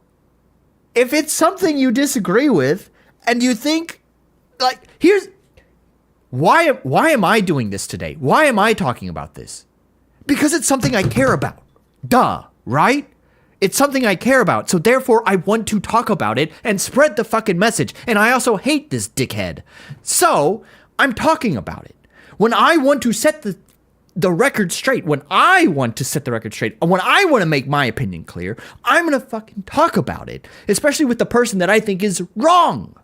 If it's something you disagree with and you think, like, why am I doing this today? Why am I talking about this? Because it's something I care about. Duh, right? It's something I care about, so therefore I want to talk about it and spread the fucking message. And I also hate this dickhead. So, I'm talking about it. When I want to set the record straight, when I want to set the record straight, and when I want to make my opinion clear, I'm gonna fucking talk about it. Especially with the person that I think is wrong.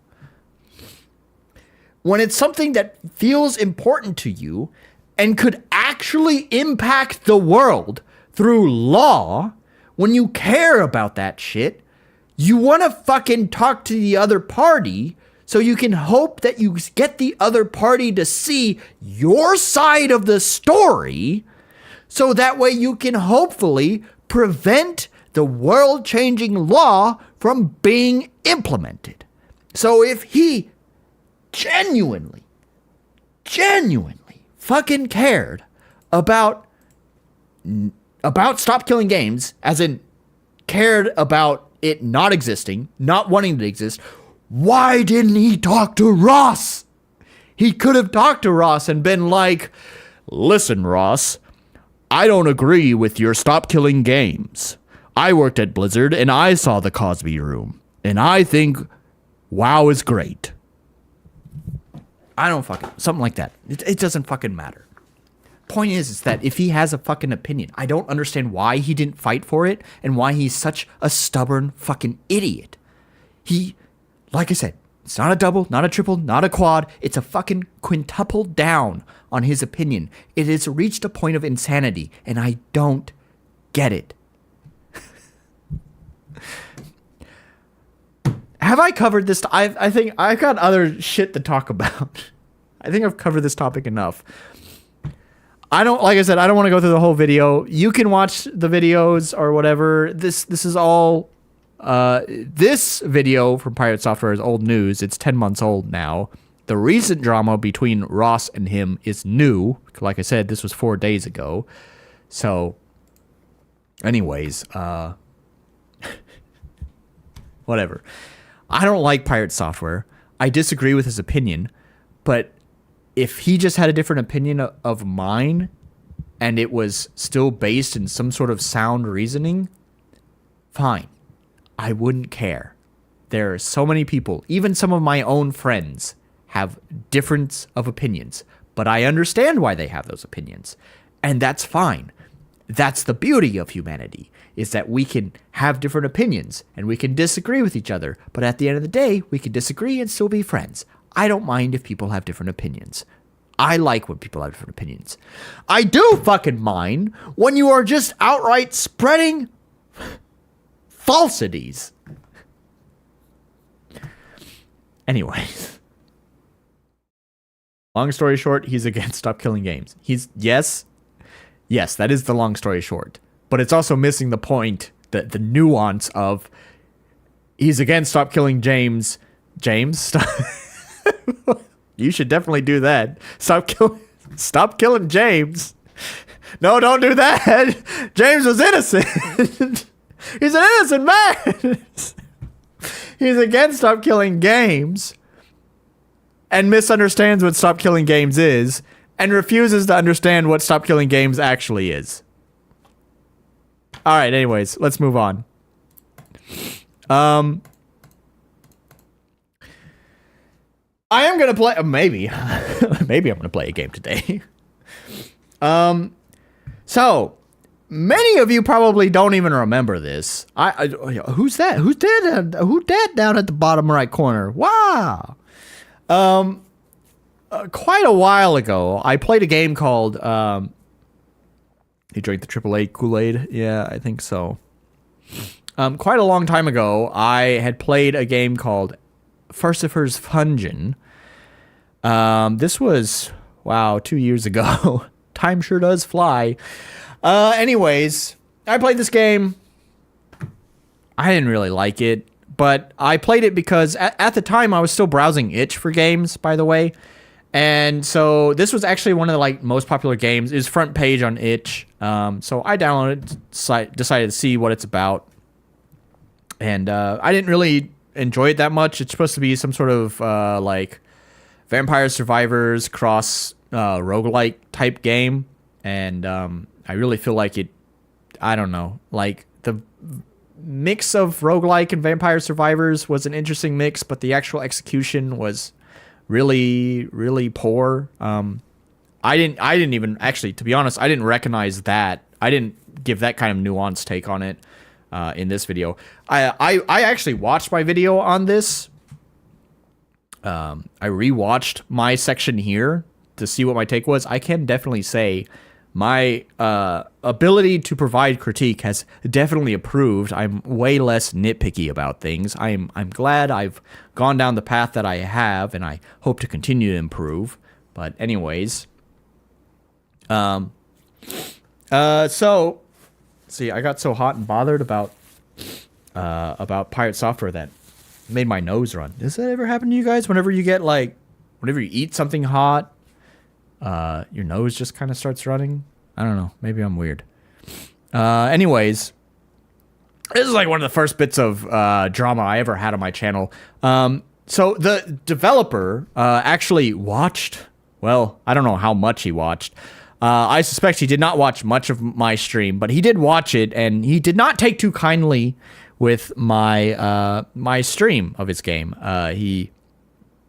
When it's something that feels important to you and could actually impact the world through law, when you care about that shit, you want to fucking talk to the other party so you can hope that you get the other party to see your side of the story, so that way you can hopefully prevent the world-changing law from being implemented. So if he genuinely fucking cared about Stop Killing Games, as in cared about it not existing, not wanting to exist, why didn't he talk to Ross? He could have talked to Ross and been like, "Listen, Ross, I don't agree with your Stop Killing Games. I worked at Blizzard and I saw the Cosby Room, and I think WoW is great." I don't fucking, something like that. It doesn't fucking matter. Point is that if he has a fucking opinion, I don't understand why he didn't fight for it and why he's such a stubborn fucking idiot. He, like I said, it's not a double, not a triple, not a quad. It's a fucking quintuple down on his opinion. It has reached a point of insanity, and I don't get it. Have I covered this? I think I've got other shit to talk about. I think I've covered this topic enough. Like I said, I don't want to go through the whole video. You can watch the videos or whatever. This is all, this video from Pirate Software is old news. It's 10 months old now. The recent drama between Ross and him is new. Like I said, this was 4 days ago. So, anyways, whatever. I don't like Pirate Software. I disagree with his opinion, but if he just had a different opinion of mine and it was still based in some sort of sound reasoning, fine. I wouldn't care. There are so many people, even some of my own friends, have difference of opinions, but I understand why they have those opinions, and that's fine. That's the beauty of humanity, is that we can have different opinions and we can disagree with each other, but at the end of the day, we can disagree and still be friends. I don't mind if people have different opinions. I like when people have different opinions. I do fucking mind when you are just outright spreading falsities. Anyways. Long story short, he's against Stop Killing Games. Yes, that is the long story short. But it's also missing the point, the nuance of he's against Stop Killing James. Stop. You should definitely do that. Stop killing James. No, don't do that. James was innocent. He's an innocent man. He's against Stop Killing Games and misunderstands what Stop Killing Games is and refuses to understand what Stop Killing Games actually is. All right, anyways, let's move on. I am going to play, maybe I'm going to play a game today. So, many of you probably don't even remember this. Who's that? Who's dead? Who dead down at the bottom right corner? Wow. Quite a while ago, I played a game called. You drank the AAA Kool-Aid? Yeah, I think so. Quite a long time ago, I had played a game called Furcifer's Fungin. This was, wow, 2 years ago. Time sure does fly. Anyways, I played this game. I didn't really like it, but I played it because at the time I was still browsing itch for games, by the way. And so this was actually one of the like most popular games. It was front page on itch. So I downloaded it, decided to see what it's about. And I didn't really enjoy it that much. It's supposed to be some sort of like Vampire Survivors cross roguelike type game. And I really feel like it, I don't know, like the mix of roguelike and Vampire Survivors was an interesting mix, but the actual execution was really, really poor. I didn't even actually, to be honest, I didn't recognize that. I didn't give that kind of nuanced take on it in this video. I actually watched my video on this. I rewatched my section here to see what my take was. I can definitely say my ability to provide critique has definitely improved. I'm way less nitpicky about things. I'm glad I've gone down the path that I have, and I hope to continue to improve. But anyways, so see, I got so hot and bothered about PirateSoftware that made my nose run. Does that ever happen to you guys? Whenever you eat something hot, your nose just kind of starts running. I don't know. Maybe I'm weird. Anyways, this is like one of the first bits of drama I ever had on my channel. So the developer actually watched. Well, I don't know how much he watched. I suspect he did not watch much of my stream, but he did watch it, and he did not take too kindly with my my stream of his game. He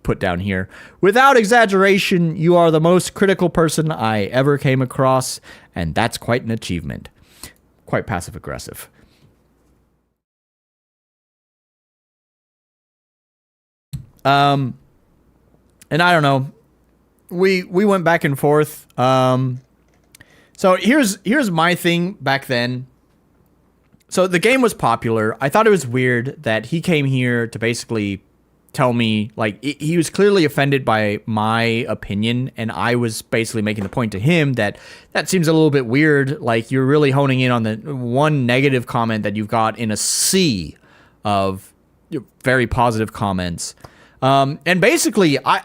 put down here, without exaggeration, you are the most critical person I ever came across, and that's quite an achievement. Quite passive aggressive. And I don't know. We went back and forth. So here's my thing back then. So the game was popular. I thought it was weird that he came here to basically tell me, like, he was clearly offended by my opinion, and I was basically making the point to him that seems a little bit weird. Like, you're really honing in on the one negative comment that you've got in a sea of very positive comments. And basically, I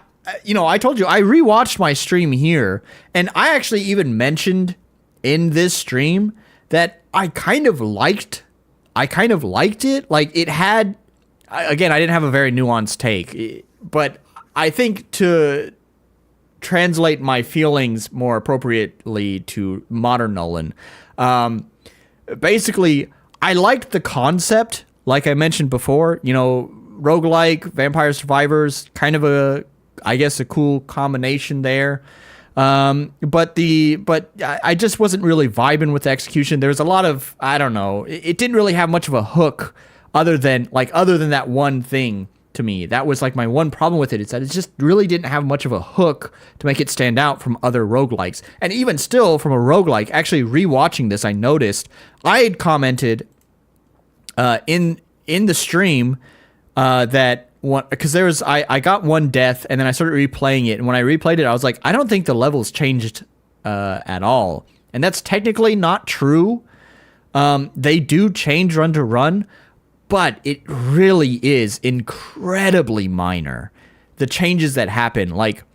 told you, I rewatched my stream here, and I actually even mentioned in this stream that I kind of liked it. Like, it had, again, I didn't have a very nuanced take, but I think to translate my feelings more appropriately to modern Nolan, basically, I liked the concept, like I mentioned before, roguelike, Vampire Survivors, kind of a cool combination there. But I just wasn't really vibing with the execution. There was a lot of, I don't know, it didn't really have much of a hook other than that one thing to me. That was like my one problem with it, is that it just really didn't have much of a hook to make it stand out from other roguelikes. And even still, from a roguelike, actually rewatching this, I noticed I had commented in the stream that because I got one death, and then I started replaying it, and when I replayed it, I was like, I don't think the levels changed at all. And that's technically not true. They do change run to run, but it really is incredibly minor, the changes that happen. Like,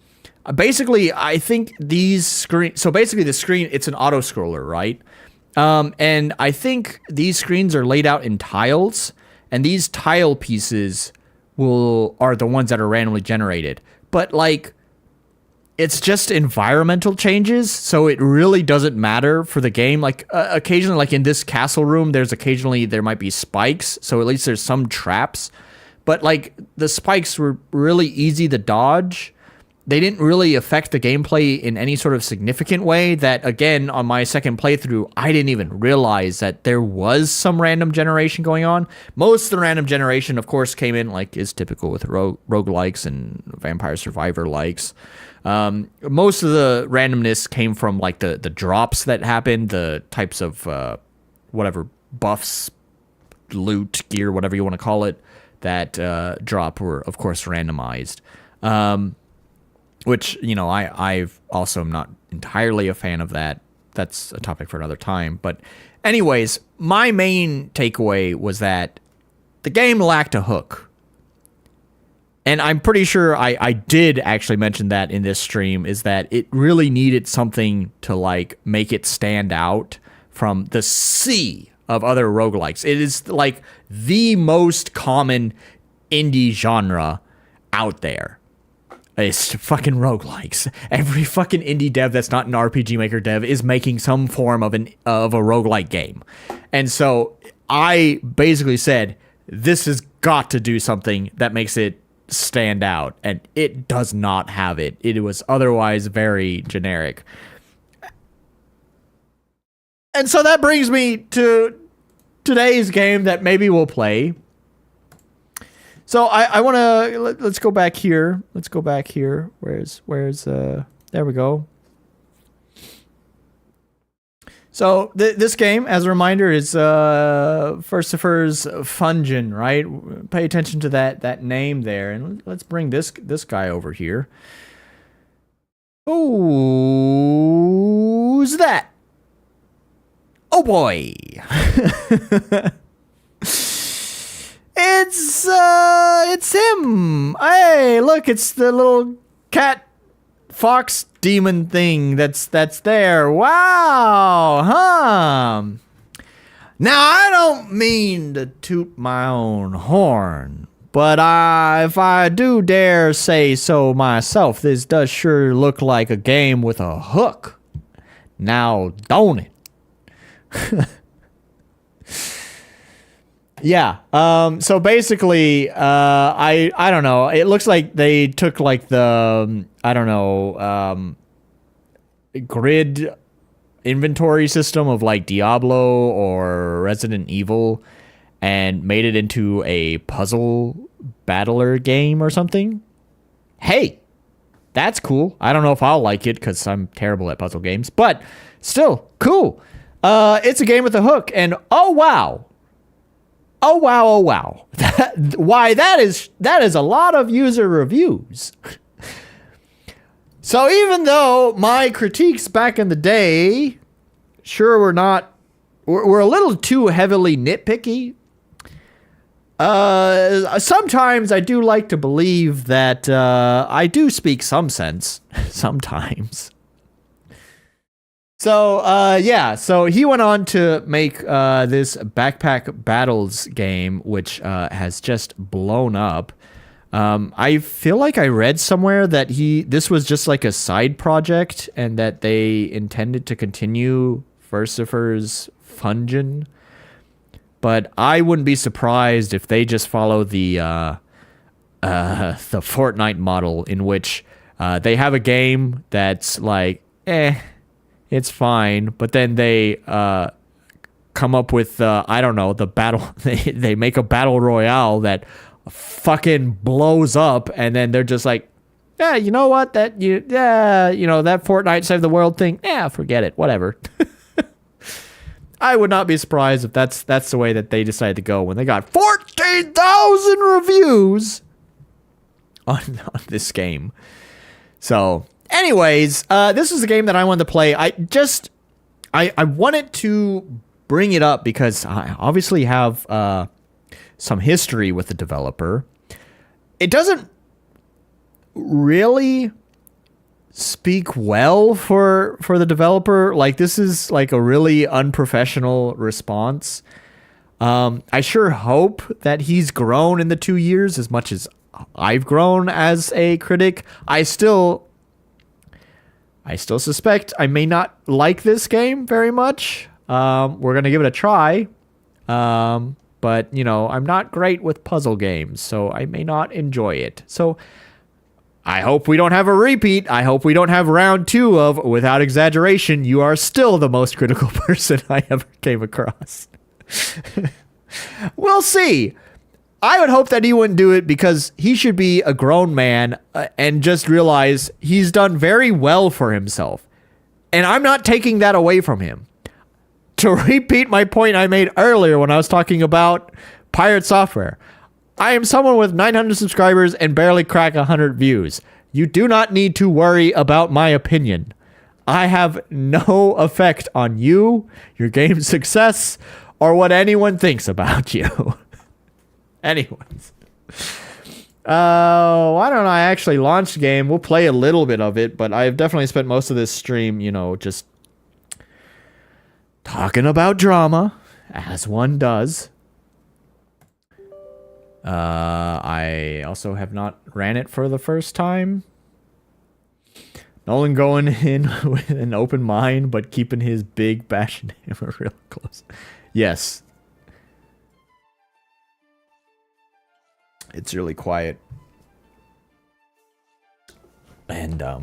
basically, I think these screens, so basically the screen, it's an auto scroller, right? And I think these screens are laid out in tiles, and these tile pieces are the ones that are randomly generated. But like, it's just environmental changes, so it really doesn't matter for the game. Like, occasionally, like in this castle room, there might be spikes, so at least there's some traps. But like, the spikes were really easy to dodge. they didn't really affect the gameplay in any sort of significant way. That, again, on my second playthrough, I didn't even realize that there was some random generation going on. Most of the random generation, of course, came in, like is typical with roguelikes and Vampire Survivor likes. Most of the randomness came from like the drops that happened, the types of whatever buffs, loot, gear, whatever you want to call it, that drop were, of course, randomized. Which, you know, I've also am not entirely a fan of that. That's a topic for another time. But anyways, my main takeaway was that the game lacked a hook. And I'm pretty sure I did actually mention that in this stream, is that it really needed something to, like, make it stand out from the sea of other roguelikes. It is, like, the most common indie genre out there. It's fucking roguelikes. Every fucking indie dev that's not an RPG Maker dev is making some form of a roguelike game. And so I basically said, this has got to do something that makes it stand out. And it does not have it. It was otherwise very generic. And so that brings me to today's game that maybe we'll play. So I want to, let's go back here. Let's go back here. Where's, there we go. So this game, as a reminder, is Firstifer's Fungeon, right? Pay attention to that name there. And let's bring this guy over here. Who's that? Oh boy. It's him. Hey, look, it's the little cat fox demon thing that's there. Wow, huh? Now, I don't mean to toot my own horn, but if I do dare say so myself, this does sure look like a game with a hook. Now, don't it? Yeah. So basically, I don't know. It looks like they took like the grid inventory system of like Diablo or Resident Evil and made it into a puzzle battler game or something. Hey, that's cool. I don't know if I'll like it because I'm terrible at puzzle games, but still cool. It's a game with a hook, and oh wow. Oh wow. Why, that is a lot of user reviews. So even though my critiques back in the day sure were a little too heavily nitpicky, sometimes I do like to believe that I do speak some sense sometimes. So, yeah, so he went on to make this Backpack Battles game, which has just blown up. I feel like I read somewhere that this was just like a side project and that they intended to continue Firstifer's Fungeon. But I wouldn't be surprised if they just follow the Fortnite model, in which they have a game that's like, it's fine, but then they come up with I don't know, the battle. They make a battle royale that fucking blows up, and then they're just like, yeah, you know what? That Fortnite save the world thing. Yeah, forget it. Whatever. I would not be surprised if that's the way that they decided to go when they got 14,000 reviews on this game. So. Anyways, this is a game that I wanted to play. I wanted to bring it up because I obviously have some history with the developer. It doesn't really speak well for the developer. Like, this is like a really unprofessional response. I sure hope that he's grown in the 2 years as much as I've grown as a critic. I still suspect I may not like this game very much. We're going to give it a try. But, you know, I'm not great with puzzle games, so I may not enjoy it. So I hope we don't have a repeat. I hope we don't have round 2 of, without exaggeration, you are still the most critical person I ever came across. We'll see. I would hope that he wouldn't do it because he should be a grown man and just realize he's done very well for himself. And I'm not taking that away from him. To repeat my point I made earlier when I was talking about PirateSoftware, I am someone with 900 subscribers and barely crack 100 views. You do not need to worry about my opinion. I have no effect on you, your game's success, or what anyone thinks about you. Anyways. Why don't I actually launch the game? We'll play a little bit of it, but I've definitely spent most of this stream, just talking about drama, as one does. I also have not ran it for the first time. Nolan going in with an open mind, but keeping his big bash and hammer real close. Yes. It's really quiet. And, I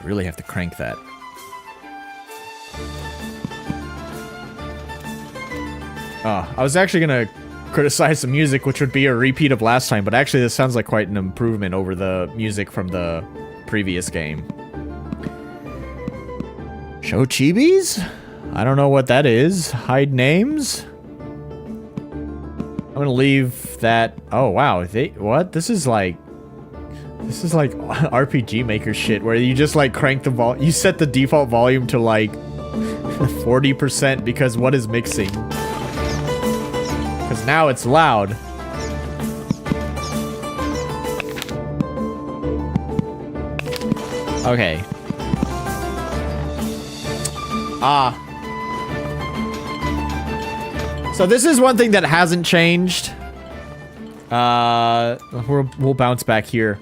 really have to crank that. I was actually gonna criticize the music, which would be a repeat of last time, but actually this sounds like quite an improvement over the music from the previous game. Show chibis? I don't know what that is. Hide names? I'm gonna leave that. Oh wow, what? This is like RPG Maker shit where you just like crank the you set the default volume to like 40% because what is mixing? Because now it's loud. Okay. So this is one thing that hasn't changed. We'll bounce back here.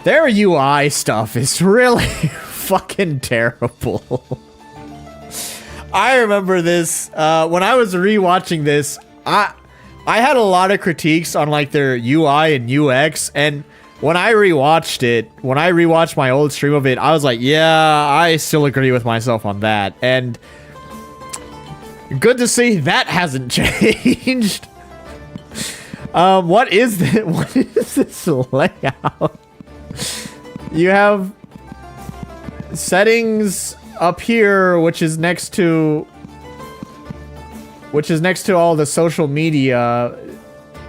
Their UI stuff is really fucking terrible. I remember this when I was rewatching this. I had a lot of critiques on like their UI and UX, and when I rewatched my old stream of it, I was like, yeah, I still agree with myself on that. And good to see that hasn't changed. What is this? What is this layout? You have settings up here, which is next to all the social media.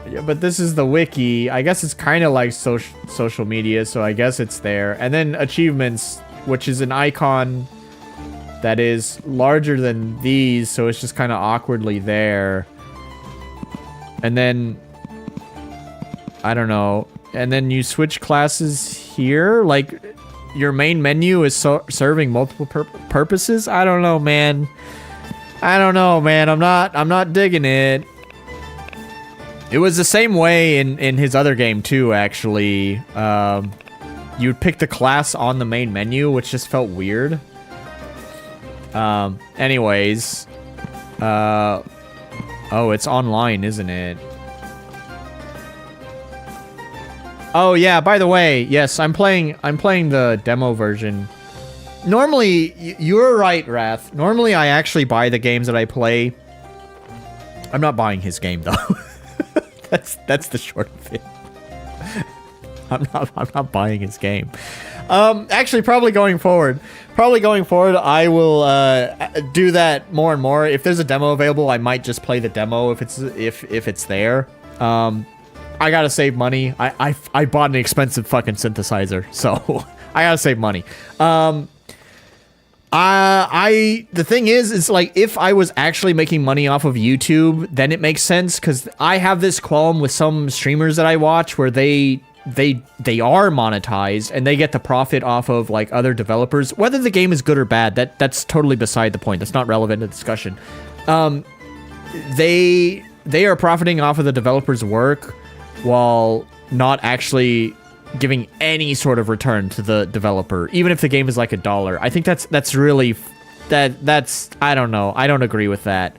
Yeah, but this is the wiki. I guess it's kind of like social media, so I guess it's there. And then achievements, which is an icon that is larger than these, so it's just kind of awkwardly there. And then I don't know. And then you switch classes here, like your main menu is serving multiple purposes. I don't know, man. I'm not digging it. It was the same way in his other game too, actually. You'd pick the class on the main menu, which just felt weird. Anyways. Oh, it's online, isn't it? Oh yeah, by the way, yes, I'm playing the demo version. Normally, you're right, Wrath. Normally I actually buy the games that I play. I'm not buying his game though. That's the short of it. I'm not buying his game. Actually, probably going forward, I will do that more and more. If there's a demo available, I might just play the demo if it's there. I gotta save money. I bought an expensive fucking synthesizer, so I gotta save money. The thing is like if I was actually making money off of YouTube, then it makes sense, because I have this qualm with some streamers that I watch where they are monetized and they get the profit off of like other developers. Whether the game is good or bad, that's totally beside the point. That's not relevant to the discussion. They are profiting off of the developer's work while not actually giving any sort of return to the developer, even if the game is like $1. I think that's really that's I don't know. I don't agree with that.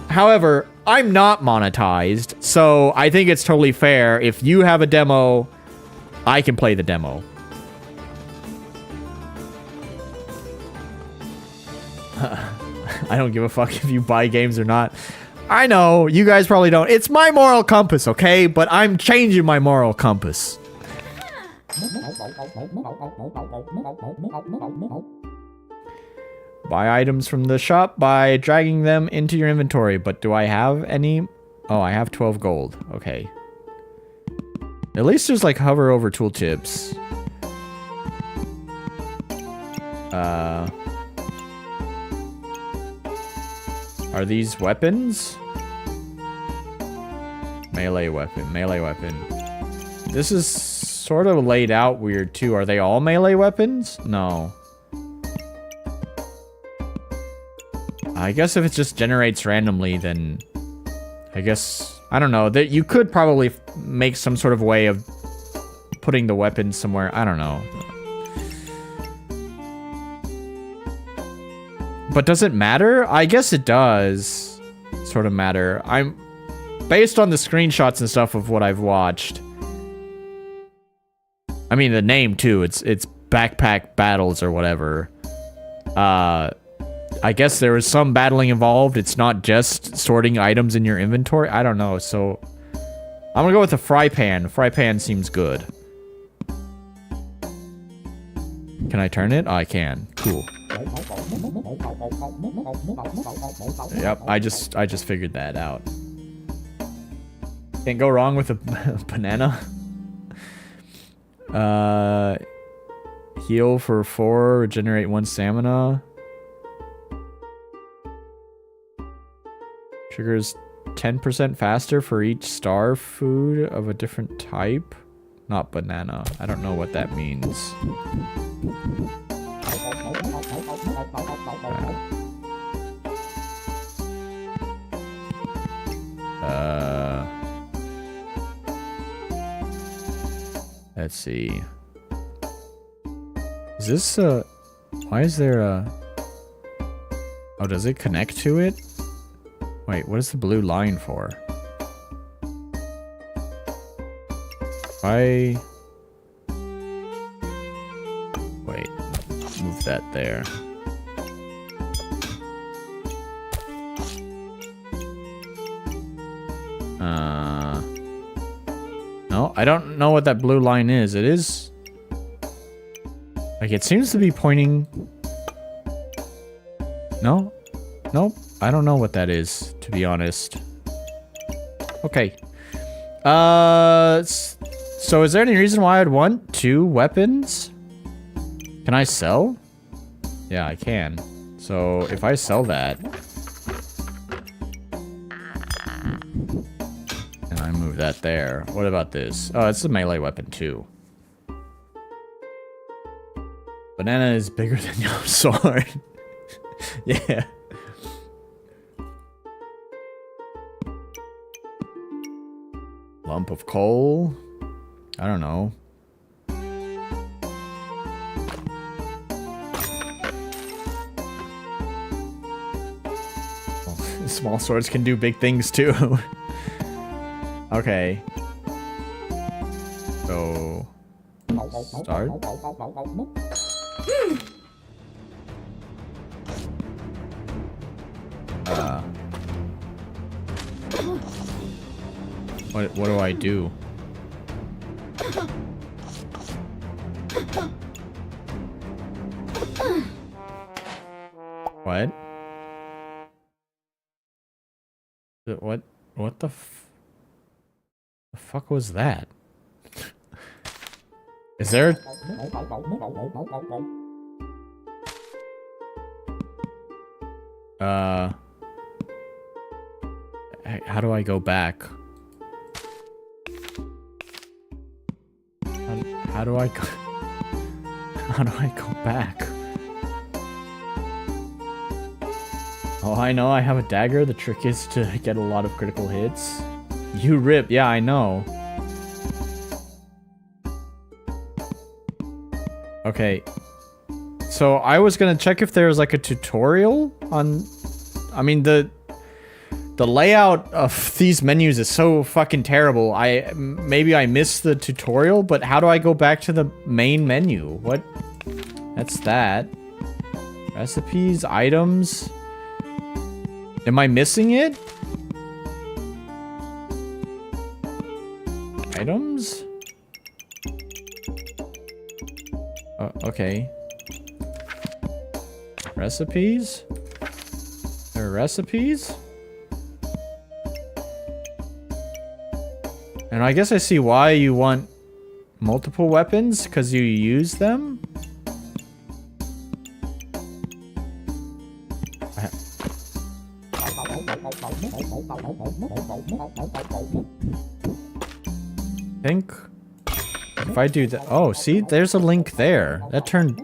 However, I'm not monetized, so I think it's totally fair if you have a demo I can play the demo. I don't give a fuck if you buy games or not. I know, you guys probably don't. It's my moral compass, okay? But I'm changing my moral compass. Buy items from the shop by dragging them into your inventory. But do I have any? Oh, I have 12 gold. Okay. At least there's like hover over tooltips. Are these weapons? Melee weapon, melee weapon. This is sort of laid out weird too. Are they all melee weapons? No. I guess if it just generates randomly, then I guess, I don't know, that you could probably make some sort of way of putting the weapons somewhere. I don't know. But does it matter? I guess it does sort of matter. I'm based on the screenshots and stuff of what I've watched. I mean, the name too. It's backpack battles or whatever. I guess there is some battling involved. It's not just sorting items in your inventory. I don't know. So I'm gonna go with the fry pan. Fry pan seems good. Can I turn it? Oh, I can. Cool. Yep, I just figured that out. Can't go wrong with a banana. Heal for 4, regenerate 1 stamina. Triggers 10% faster for each star food of a different type. Not banana. I don't know what that means. Let's see. Is this why is there a... Oh, does it connect to it? Wait, what is the blue line for? Wait, move that there. No, I don't know what that blue line is. It is... Like, it seems to be pointing... No? Nope. I don't know what that is, to be honest. Okay. So is there any reason why I'd want 2 weapons? Can I sell? Yeah, I can. So if I sell that... And I move that there. What about this? Oh, it's a melee weapon too. Banana is bigger than your sword. Yeah. Lump of coal. I don't know. Well, small swords can do big things too. Okay. So... Start. What do I do? What? What the fuck was that? Is there... How do I go back? How do I go... How do I go back? Oh, I know, I have a dagger. The trick is to get a lot of critical hits. You rip, yeah, I know. Okay. So I was gonna check if there was like a tutorial on... I mean, the The layout of these menus is so fucking terrible. Maybe I missed the tutorial, but how do I go back to the main menu? What? That's that. Recipes, items. Am I missing it? Items? Okay. Recipes? There are recipes? And I guess I see why you want multiple weapons, because you use them? I think if I do that, oh, see, there's a link there. That turned.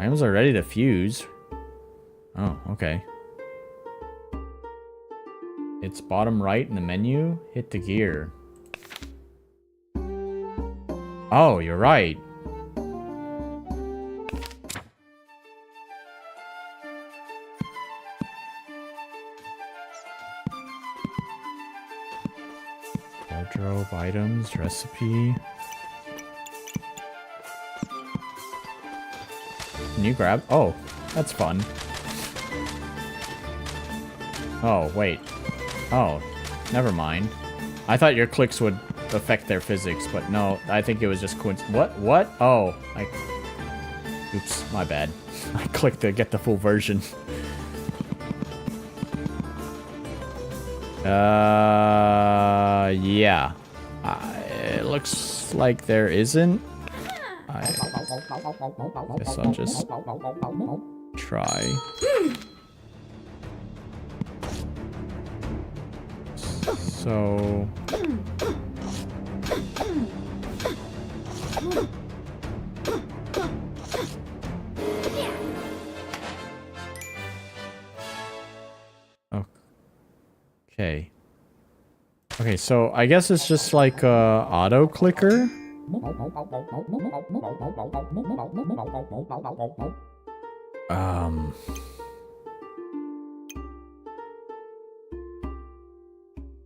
Items are ready to fuse. Oh, okay. It's bottom right in the menu. Hit the gear. Oh, you're right. Wardrobe, items, recipe. Can you grab? Oh, that's fun. Oh, wait. Oh, never mind. I thought your clicks would affect their physics, but no, I think it was just coincidence. What? Oh, oops, my bad. I clicked to get the full version. Yeah. It looks like there isn't. I guess I'll just try. So... Okay. Okay, so I guess it's just like a auto clicker.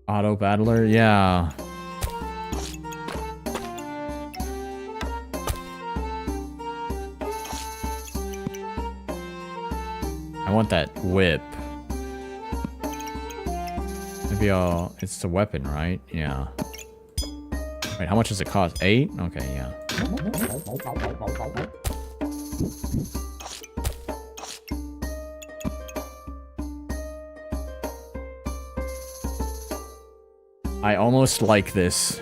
Auto battler, yeah. I want that whip. Maybe it's the weapon, right? Yeah. Wait, how much does it cost? 8? Okay, yeah. I almost like this.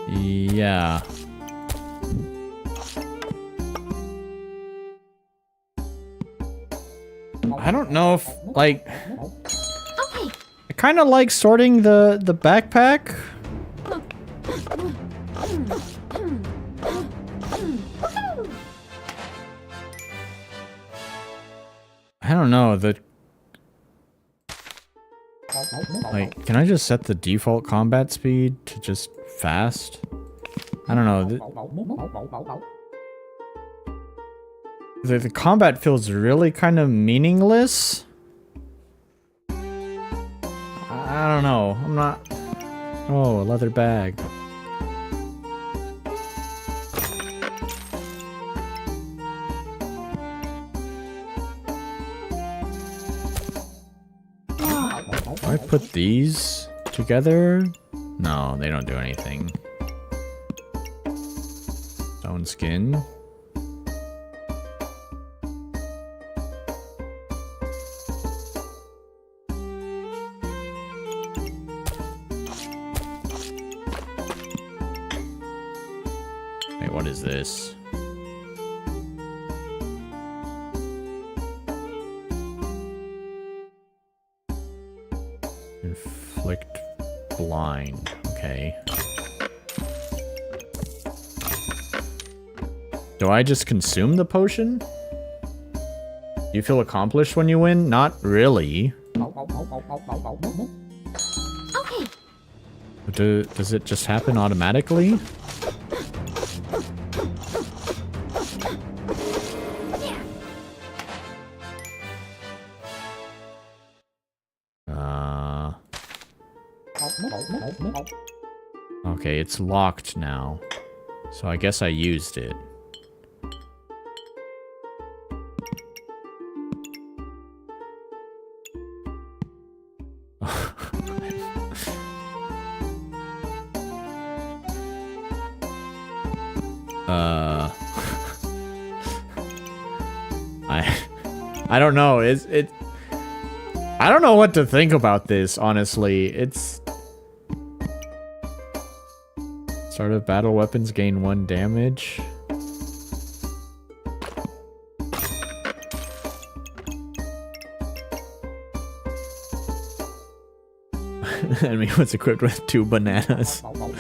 Yeah. I don't know if, like... Okay. I kind of like sorting the backpack. I don't know, like, can I just set the default combat speed to just fast? I don't know. The combat feels really kind of meaningless. I don't know. I'm not... Oh, a leather bag. Do I put these together? No, they don't do anything. Stone skin. Wait, what is this? Inflict blind. Okay. Do I just consume the potion? Do you feel accomplished when you win? Not really. Okay. Does it just happen automatically? Okay, it's locked now. So I guess I used it. I don't know. I don't know what to think about this, honestly. It's start of battle weapons gain 1 damage. Enemy was equipped with 2 bananas. Okay.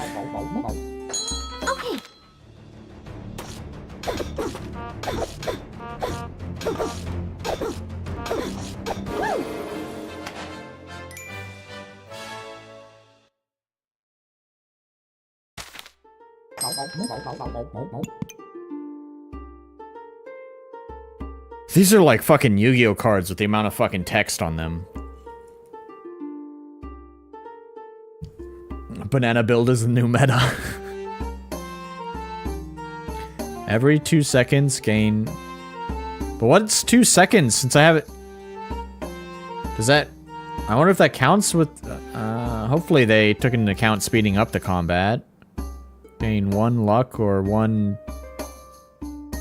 These are like fucking Yu-Gi-Oh cards with the amount of fucking text on them. Banana build is the new meta. Every 2 seconds gain... But what's 2 seconds since I have it... Does that... I wonder if that counts with... hopefully they took into account speeding up the combat. Gain 1 luck or 1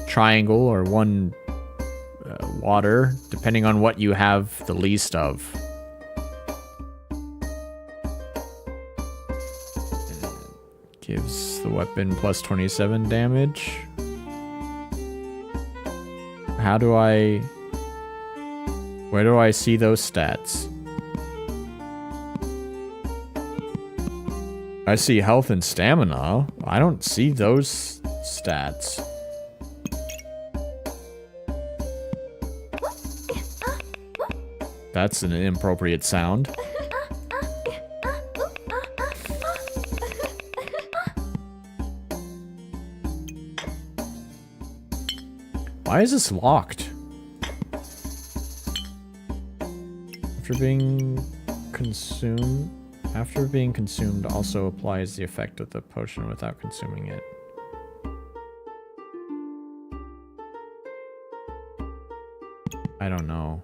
triangle or 1 water, depending on what you have the least of. Gives the weapon plus 27 damage. How do I... Where do I see those stats? I see health and stamina. I don't see those stats. That's an inappropriate sound. Why is this locked? After being consumed also applies the effect of the potion without consuming it. I don't know.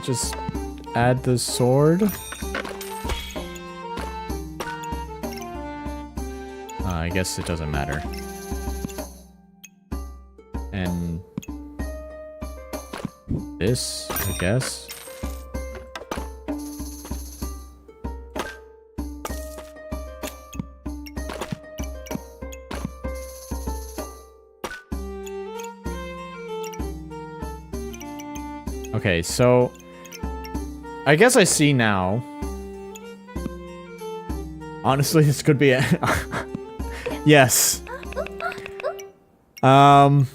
Just add the sword. I guess it doesn't matter. And this, I guess. Okay, so I guess I see now. Honestly, this could be a yes. So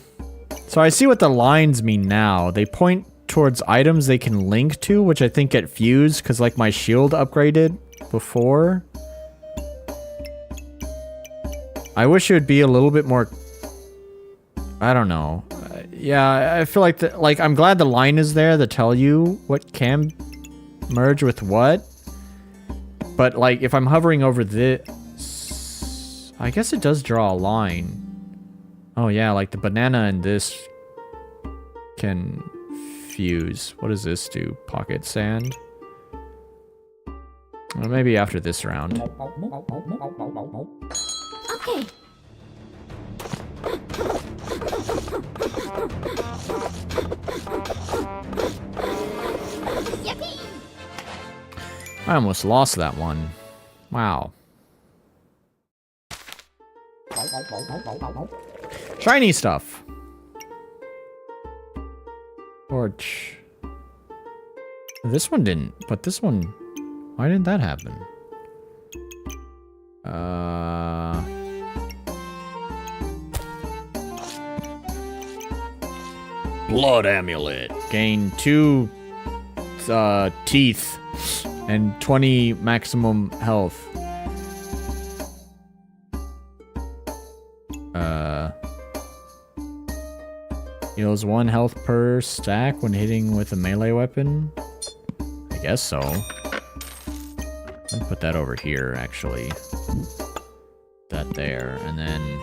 I see what the lines mean now. They point towards items they can link to, which I think get fused because like my shield upgraded before. I wish it would be a little bit more, I don't know. Yeah, I feel like I'm glad the line is there to tell you what can merge with what. But like if I'm hovering over this, I guess it does draw a line. Oh yeah, like the banana and this can fuse. What does this do? Pocket sand? Well, maybe after this round. Okay. Yippee! I almost lost that one. Wow. Shiny stuff. Torch. This one didn't, but this one... Why didn't that happen? Blood amulet. Gain 2 teeth and 20 maximum health. Heals 1 health per stack when hitting with a melee weapon. I guess so. I'll put that over here, actually. That there, and then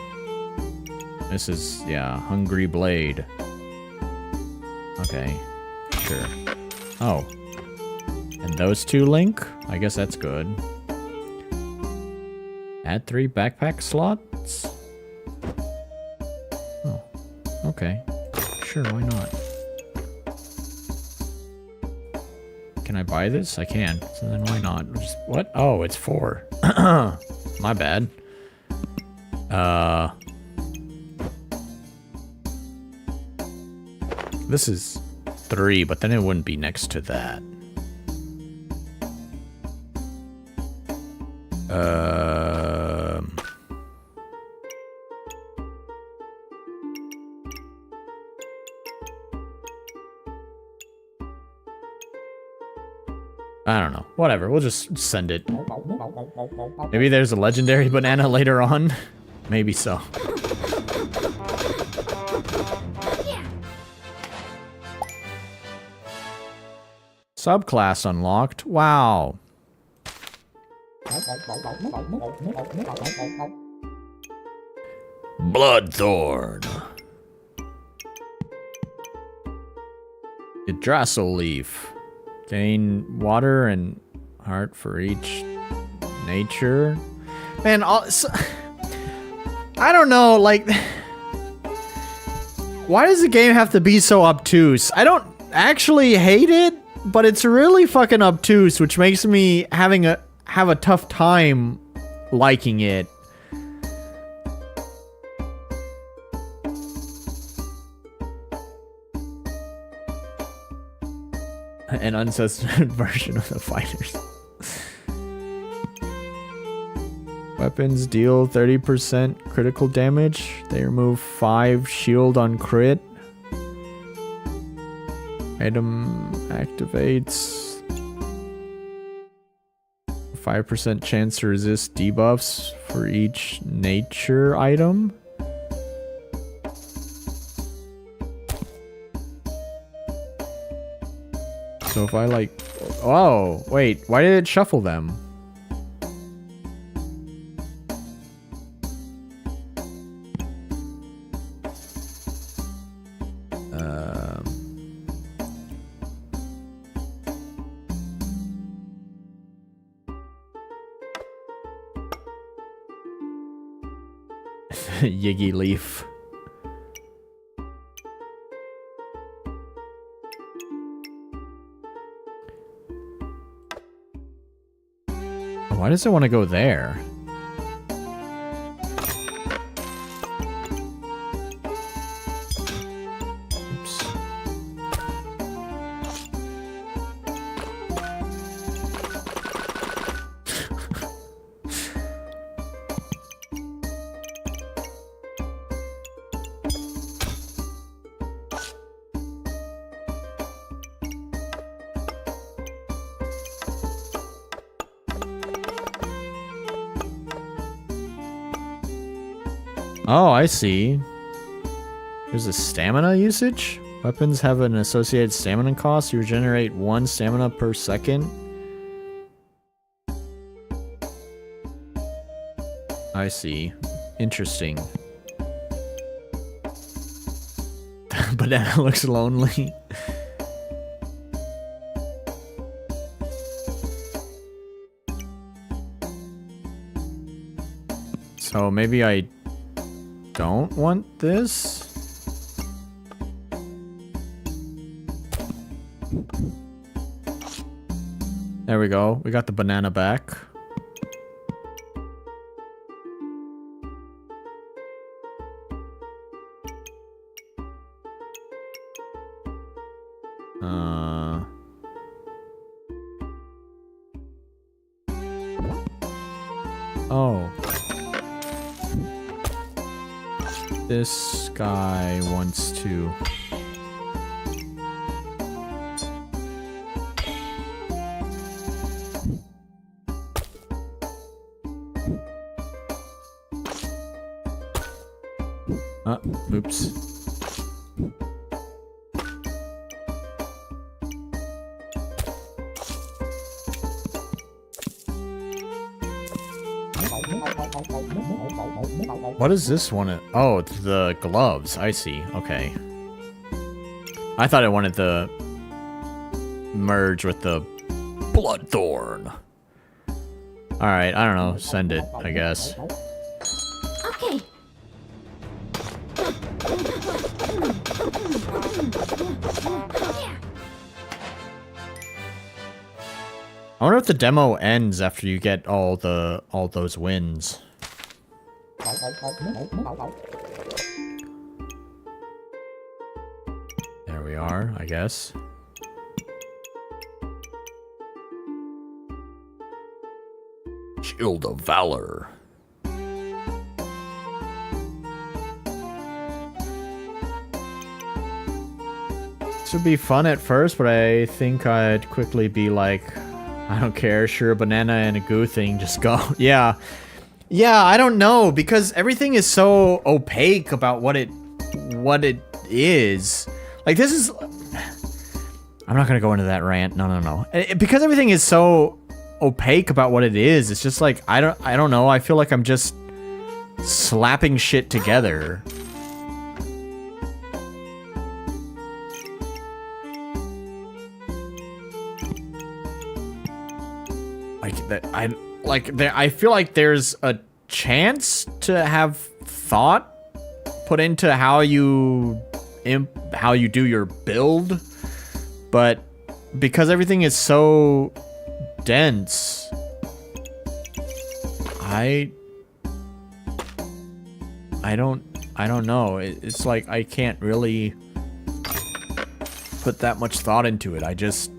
this is, yeah, Hungry Blade. Okay, sure. Oh, and those two link? I guess that's good. Add 3 backpack slots? Oh, okay. Sure, why not? Can I buy this? I can. So then why not? Just, what? Oh, it's 4. My bad. This is 3, but then it wouldn't be next to that. I don't know. Whatever. We'll just send it. Maybe there's a legendary banana later on. Maybe so. Subclass unlocked. Wow. Bloodthorn. Yggdrasil leaf. Gain water and heart for each nature. Man, I don't know, like... Why does the game have to be so obtuse? I don't actually hate it, but it's really fucking obtuse, which makes me have a tough time liking it. An uncensored version of the fighters. Weapons deal 30% critical damage. They remove 5 shield on crit. Item activates 5% chance to resist debuffs for each nature item. So if I like... Oh, wait. Why did it shuffle them? Yiggy leaf. Why does it want to go there? Oops. Oh, I see. There's a stamina usage? Weapons have an associated stamina cost. You regenerate 1 stamina per second. I see. Interesting. Banana looks lonely. So maybe I don't want this. There we go. We got the banana back. Oh. This guy wants to... Oops. What is this one? Oh, it's the gloves. I see. Okay. I thought I wanted the merge with the Bloodthorn. Alright, I don't know. Send it, I guess. Okay. I wonder if the demo ends after you get all those wins. There we are, I guess. Shield of Valor. This would be fun at first, but I think I'd quickly be like, I don't care, sure, a banana and a goo thing, just go. Yeah. Yeah, I don't know, because everything is so opaque about what it is. Like, this is... I'm not gonna go into that rant. No. Because everything is so opaque about what it is, it's just like, I don't know, I feel like I'm just slapping shit together. I feel like there's a chance to have thought put into how you do your build, but because everything is so dense, I don't know. It's like I can't really put that much thought into it. I just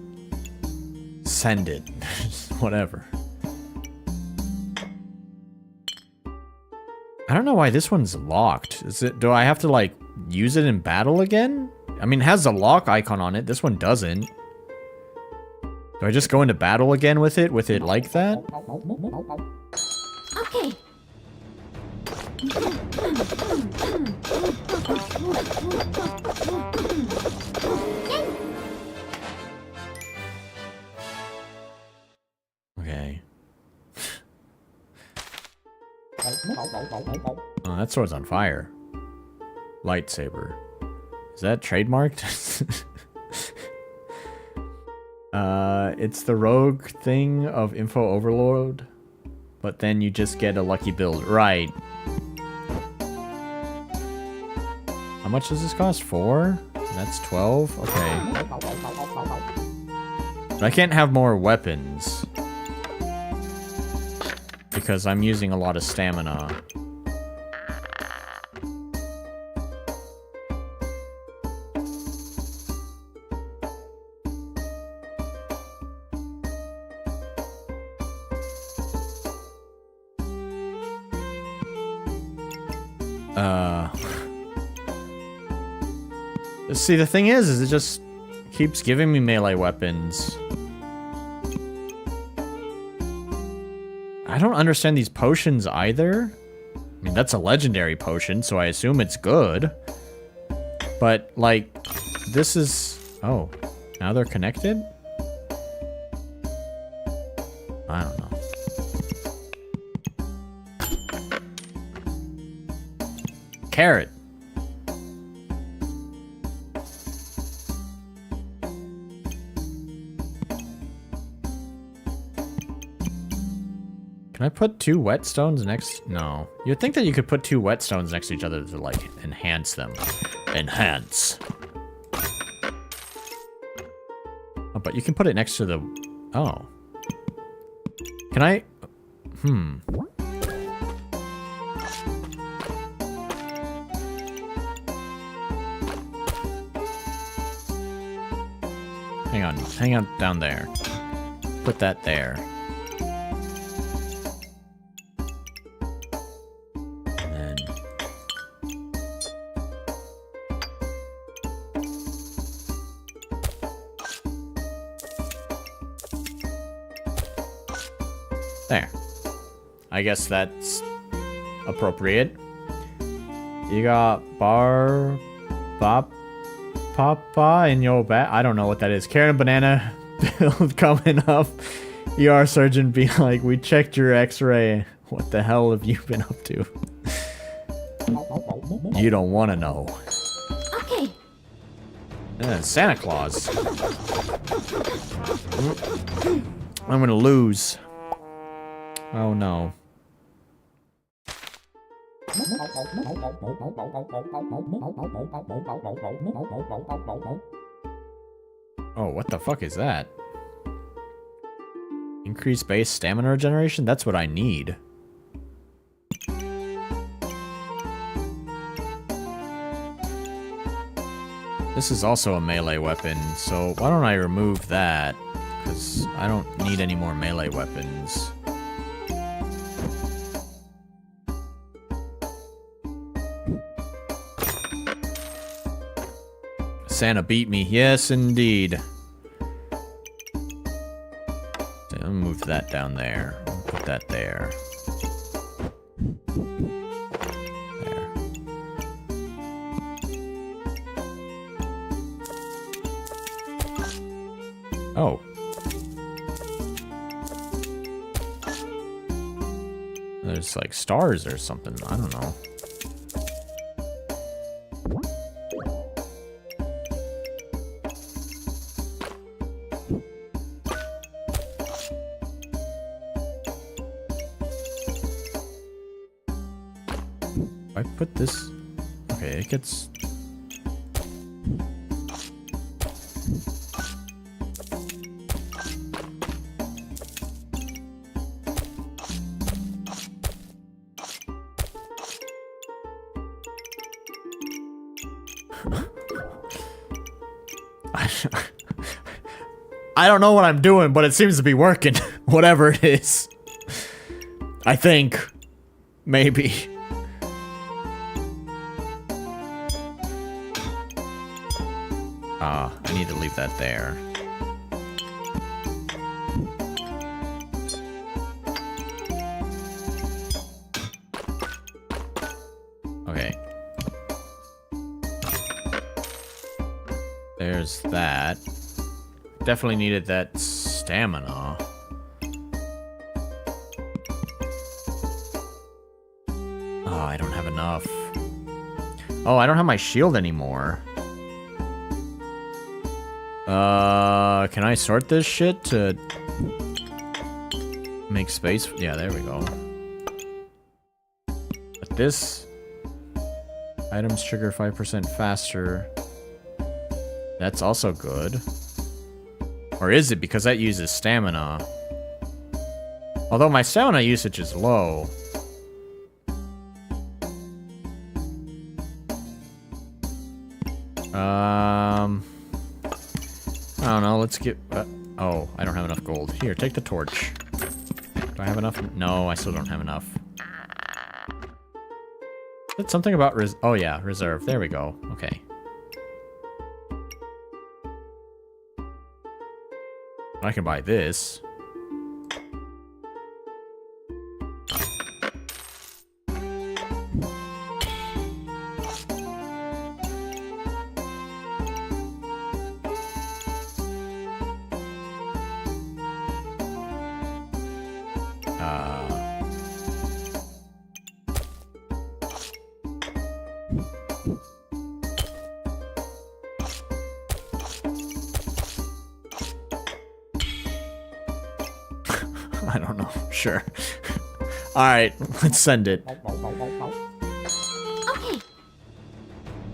send it. Whatever. I don't know why this one's locked. Do I have to, like, use it in battle again? I mean, it has the lock icon on it. This one doesn't. Do I just go into battle again with it like that? Okay. Okay. Oh, that sword's on fire. Lightsaber. Is that trademarked? It's the rogue thing of Info Overload, but then you just get a lucky build. Right. How much does this cost? 4? That's 12? Okay. But I can't have more weapons, because I'm using a lot of stamina. See, the thing is it just keeps giving me melee weapons. I don't understand these potions either. I mean, that's a legendary potion, so I assume it's good. But, like, this is... Oh, now they're connected? I don't know. Carrot. Can I put 2 whetstones next? No. You'd think that you could put 2 whetstones next to each other to, like, enhance them. Enhance. Oh, but you can put it next to the... Oh. Can I... Hang on down there. Put that there. And then... There. I guess that's appropriate. You got Papa in your back. I don't know what that is. Carrot and banana build coming up. ER surgeon being like, we checked your x-ray What the hell have you been up to? You don't want to know. Okay. Santa Claus. I'm gonna lose. Oh no. Oh, what the fuck is that? Increased base stamina regeneration? That's what I need. This is also a melee weapon, so why don't I remove that? Because I don't need any more melee weapons. Santa beat me. Yes, indeed. I'll move that down there. I'll put that there. There. Oh. There's like stars or something. I don't know. I put this... Okay, it gets... I don't know what I'm doing, but it seems to be working. Whatever it is. I think. Maybe. I need to leave that there. Okay. There's that. Definitely needed that stamina. Oh, I don't have enough. Oh, I don't have my shield anymore. Can I sort this shit to make space? Yeah, there we go. But this items trigger 5% faster. That's also good. Or is it? Because that uses stamina. Although my stamina usage is low. I don't know, let's get... oh, I don't have enough gold. Here, take the torch. Do I have enough? No, I still don't have enough. That's something about oh yeah, reserve. There we go. Okay. I can buy this. I don't know. Sure. Alright, let's send it. Okay.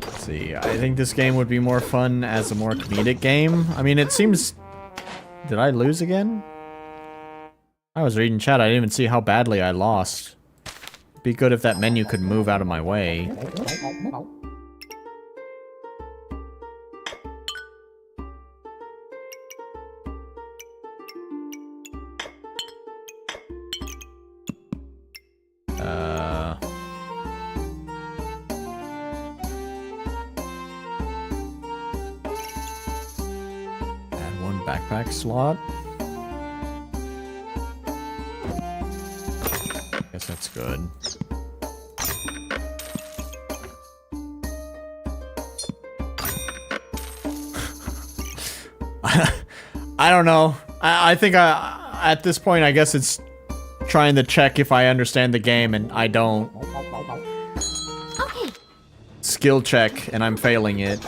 Let's see. I think this game would be more fun as a more comedic game. I mean, it seems... Did I lose again? I was reading chat. I didn't even see how badly I lost. It'd be good if that menu could move out of my way. Add one backpack slot. Guess that's good. I don't know. I think at this point, I guess it's trying to check if I understand the game and I don't. Okay. Skill check and I'm failing it.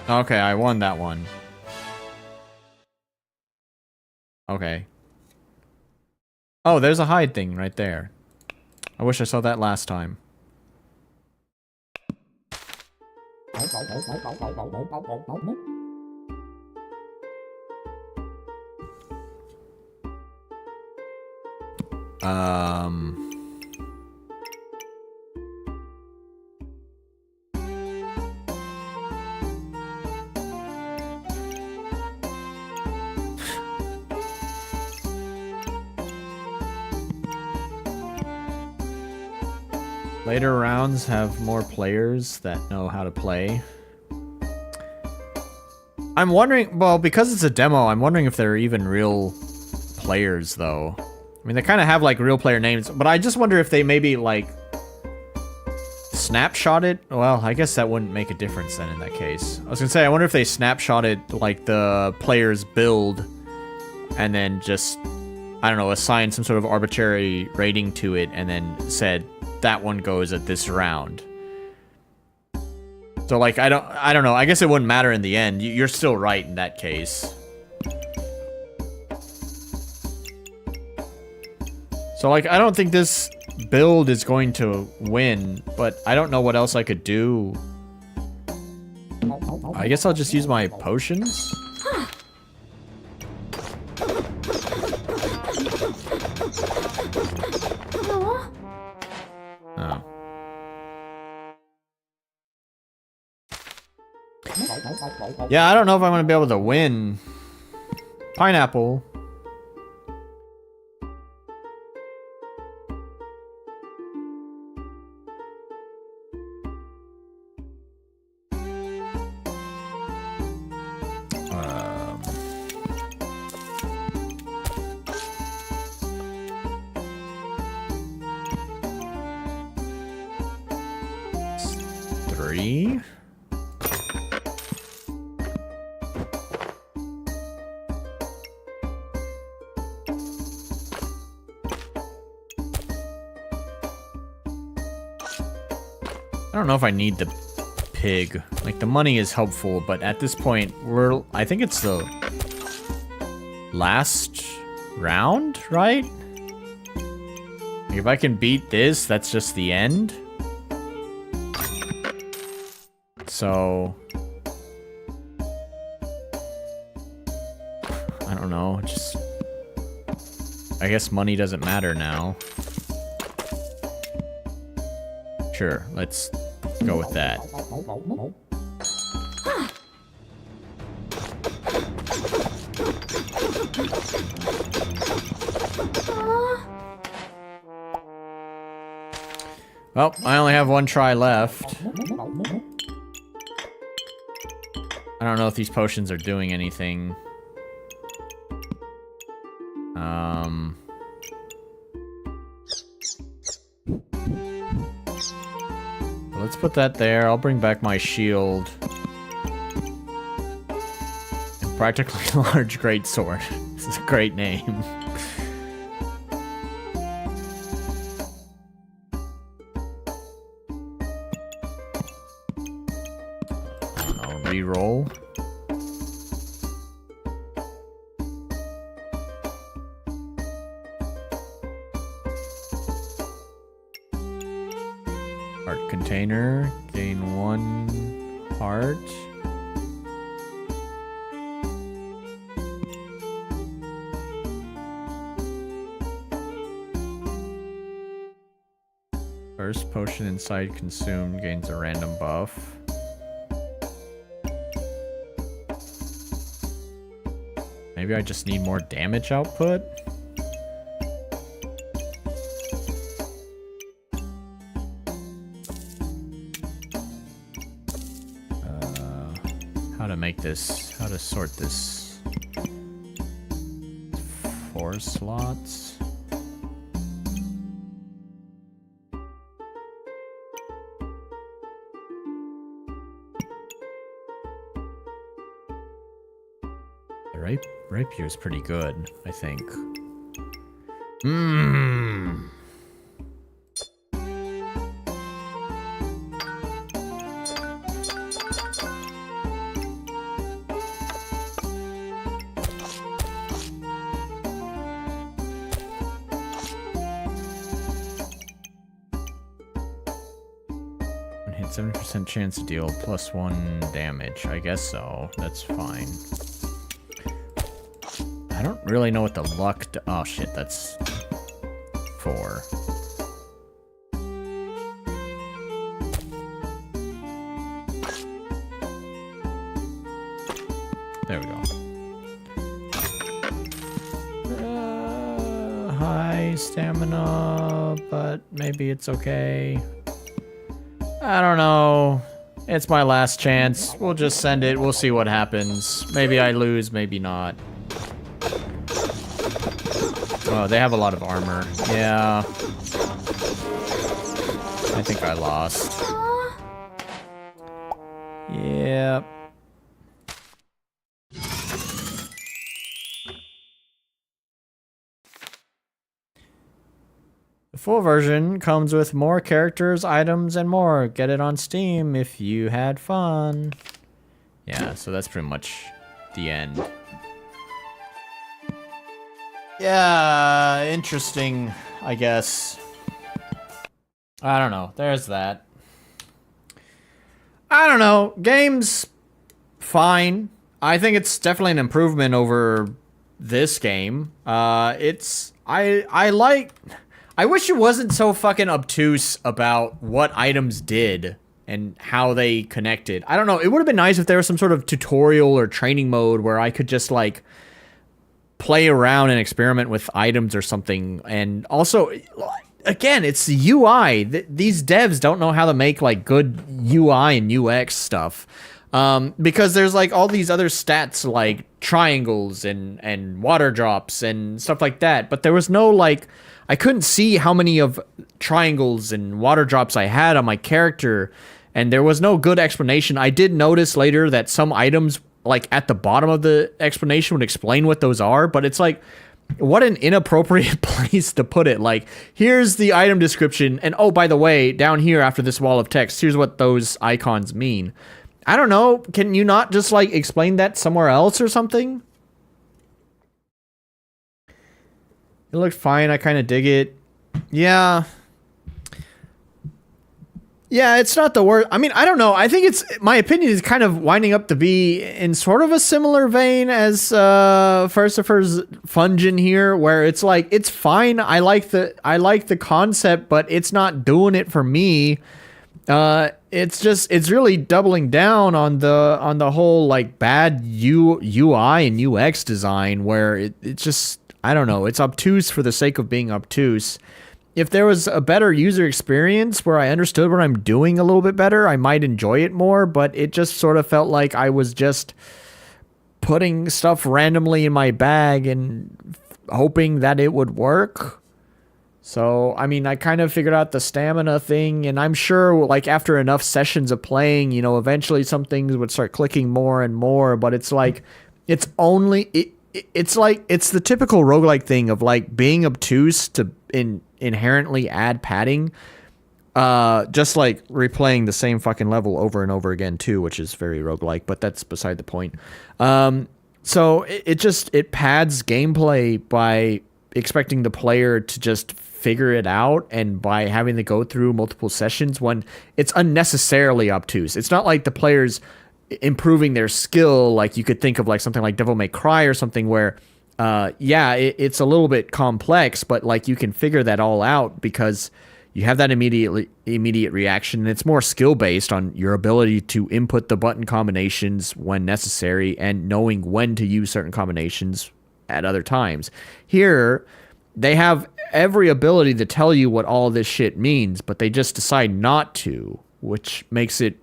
Okay, I won that one. Okay. Oh, there's a hide thing right there. I wish I saw that last time. Later rounds have more players that know how to play. I'm wondering, well, because it's a demo, I'm wondering if they're even real players, though. I mean, they kind of have, like, real player names, but I just wonder if they maybe, like, snapshot it. Well, I guess that wouldn't make a difference then in that case. I was gonna say, I wonder if they snapshotted, like, the player's build and then just, I don't know, assigned some sort of arbitrary rating to it and then said, that one goes at this round. So, like, I don't know. I guess it wouldn't matter in the end. You're still right in that case. So, like, I don't think this build is going to win, but I don't know what else I could do. I guess I'll just use my potions. Oh. Yeah, I don't know if I'm going to be able to win. Pineapple. Three. I don't know if I need the pig. Like, the money is helpful, but at this point, I think it's the last round, right? Like, if I can beat this, that's just the end. So, I don't know, just, I guess money doesn't matter now. Sure, let's go with that. Well, I only have one try left. I don't know if these potions are doing anything. Let's put that there. I'll bring back my shield. And practically large greatsword. This is a great name. I'll re-roll. Heart container, gain 1 heart. First potion inside consumed gains a random buff. Maybe I just need more damage output? How to make this, how to sort this. 4 slots. Rapier's pretty good, I think. Mmm. Hit 70% chance to deal +1 damage. I guess so. That's fine. I don't really know what the luck... Oh, shit. That's 4. There we go. High stamina, but maybe it's okay. I don't know. It's my last chance. We'll just send it. We'll see what happens. Maybe I lose, maybe not. Oh, they have a lot of armor. Yeah. I think I lost. Yep. The full version comes with more characters, items, and more. Get it on Steam if you had fun. Yeah, so that's pretty much the end. Yeah, interesting, I guess. I don't know. There's that. I don't know. Game's fine. I think it's definitely an improvement over this game. I wish it wasn't so fucking obtuse about what items did and how they connected. I don't know. It would have been nice if there was some sort of tutorial or training mode where I could just, like, play around and experiment with items or something. And also, again, it's the UI. These devs don't know how to make, like, good UI and UX stuff. Because there's, like, all these other stats, like triangles and water drops and stuff like that. But there was no, like... I couldn't see how many of triangles and water drops I had on my character, and there was no good explanation. I did notice later that some items, like, at the bottom of the explanation would explain what those are, but it's like, what an inappropriate place to put it. Like, here's the item description, and oh, by the way, down here after this wall of text, here's what those icons mean. I don't know, can you not just, like, explain that somewhere else or something? It looked fine. I kind of dig it. Yeah. Yeah, it's not the worst. I mean, I don't know. I think it's... My opinion is kind of winding up to be in sort of a similar vein as Furcifer's Fungin here, where it's like, it's fine. I like the concept, but it's not doing it for me. It's really doubling down on the whole, like, bad UI and UX design, where it's just... I don't know. It's obtuse for the sake of being obtuse. If there was a better user experience where I understood what I'm doing a little bit better, I might enjoy it more, but it just sort of felt like I was just putting stuff randomly in my bag and hoping that it would work. So, I mean, I kind of figured out the stamina thing, and I'm sure, like, after enough sessions of playing, you know, eventually some things would start clicking more and more, but it's like, it's only... It's like, it's the typical roguelike thing of, like, being obtuse to inherently add padding. Just like replaying the same fucking level over and over again too, which is very roguelike, but that's beside the point. So it pads gameplay by expecting the player to just figure it out, and by having to go through multiple sessions when it's unnecessarily obtuse. It's not like the player's improving their skill, like you could think of like something like Devil May Cry or something where it's a little bit complex, but like you can figure that all out because you have that immediate reaction, and it's more skill based on your ability to input the button combinations when necessary and knowing when to use certain combinations at other times. Here they have every ability to tell you what all this shit means, but they just decide not to, which makes it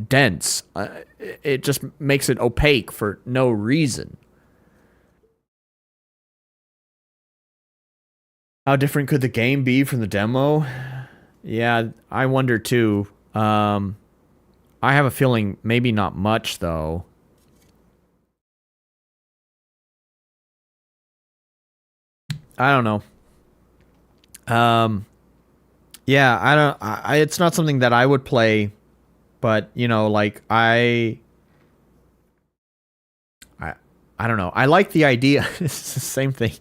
dense. It just makes it opaque for no reason. How different could the game be from the demo? Yeah, I wonder too. I have a feeling maybe not much though. I don't know. Yeah, I don't. It's not something that I would play, but you know, like I don't know. I like the idea. It's the same thing.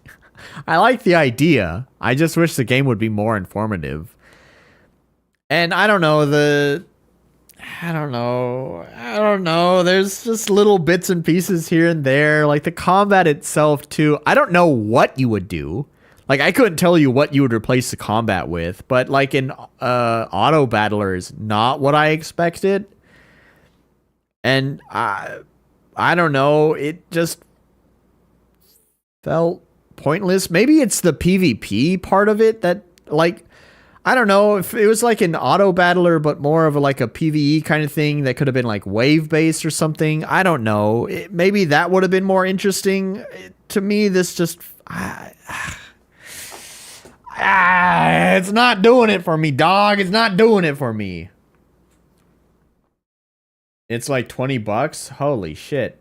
I like the idea. I just wish the game would be more informative. And I don't know, I don't know. There's just little bits and pieces here and there. Like the combat itself too. I don't know what you would do. Like I couldn't tell you what you would replace the combat with, but like in auto battlers, not what I expected. And I don't know, it just felt pointless. Maybe it's the PvP part of it that, like, I don't know if it was like an auto battler, but more of like a PvE kind of thing that could have been like wave based or something. I don't know. Maybe that would have been more interesting. To me, this just it's not doing it for me, dog. It's not doing it for me. It's like $20. Holy shit.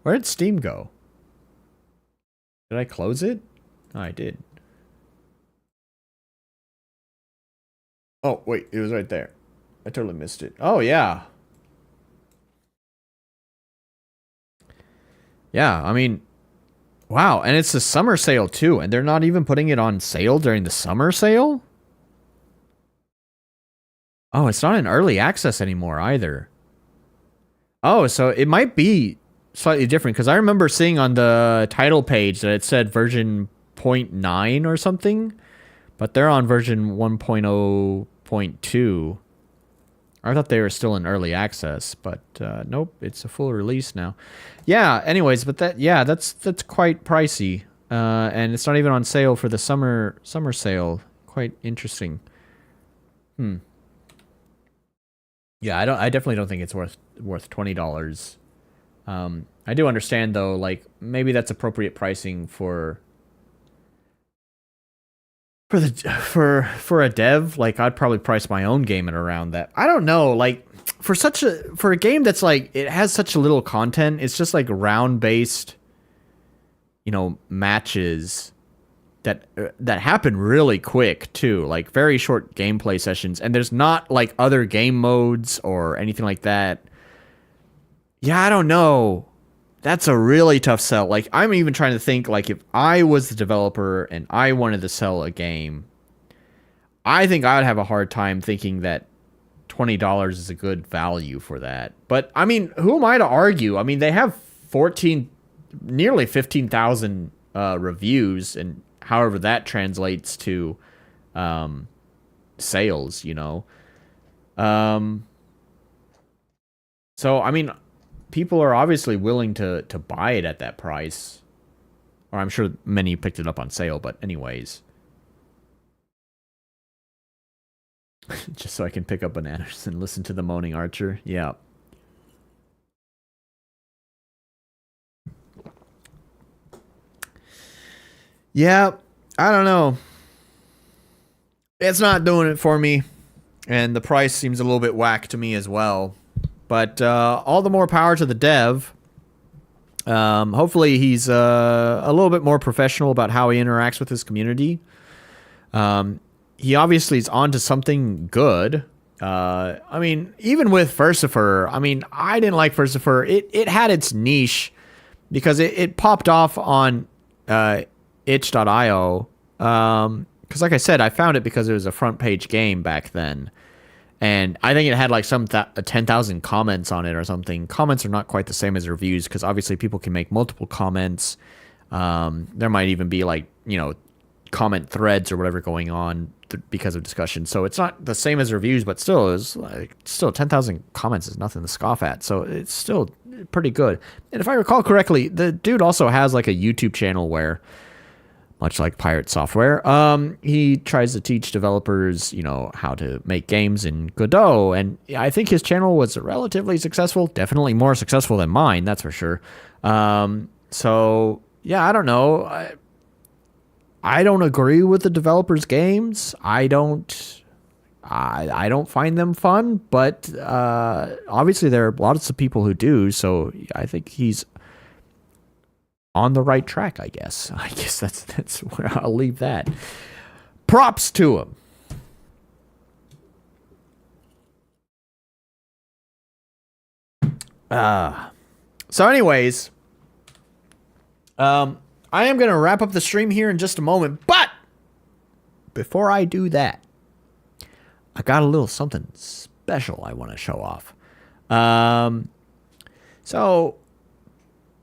Where did Steam go? Did I close it? Oh, I did. Oh, wait, it was right there. I totally missed it. Oh, yeah. Yeah, I mean, wow. And it's the summer sale, too. And they're not even putting it on sale during the summer sale? Oh, it's not in early access anymore, either. Oh, so it might be slightly different, because I remember seeing on the title page that it said version 0.9 or something, but they're on version 1.0.2. I thought they were still in early access, but nope, it's a full release now. Yeah, anyways, but that's quite pricey, and it's not even on sale for the summer sale. Quite interesting. Yeah, I definitely don't think it's worth $20. I do understand though, like maybe that's appropriate pricing for a dev. Like I'd probably price my own game at around that. I don't know, like for a game that's like it has such little content, it's just like round based, you know, matches that happen really quick too, like very short gameplay sessions, and there's not like other game modes or anything like that. Yeah, I don't know. That's a really tough sell. Like, I'm even trying to think, like, if I was the developer and I wanted to sell a game, I think I would have a hard time thinking that $20 is a good value for that. But, I mean, who am I to argue? I mean, they have nearly 15,000 reviews, and however that translates to sales, you know. So, I mean, people are obviously willing to buy it at that price. Or I'm sure many picked it up on sale, but anyways. Just so I can pick up bananas and listen to the moaning archer. Yeah. Yeah, I don't know. It's not doing it for me. And the price seems a little bit whack to me as well. But all the more power to the dev. Hopefully he's a little bit more professional about how he interacts with his community. He obviously is onto something good. I mean, even with Versifer, I mean, I didn't like Versifer. It had its niche because it popped off on itch.io. Because like I said, I found it because it was a front page game back then. And I think it had like 10,000 comments on it or something. Comments are not quite the same as reviews because obviously people can make multiple comments. There might even be like, you know, comment threads or whatever going on because of discussion. So it's not the same as reviews, but still, 10,000 comments is nothing to scoff at. So it's still pretty good. And if I recall correctly, the dude also has like a YouTube channel where, much like PirateSoftware, he tries to teach developers, you know, how to make games in Godot. And I think his channel was relatively successful, definitely more successful than mine, that's for sure. So yeah, I don't know. I don't agree with the developers' games. I don't find them fun, but obviously there are lots of people who do. So I think he's on the right track, I guess. I guess that's where I'll leave that. Props to him. So anyways, I am going to wrap up the stream here in just a moment, but before I do that, I got a little something special I want to show off. So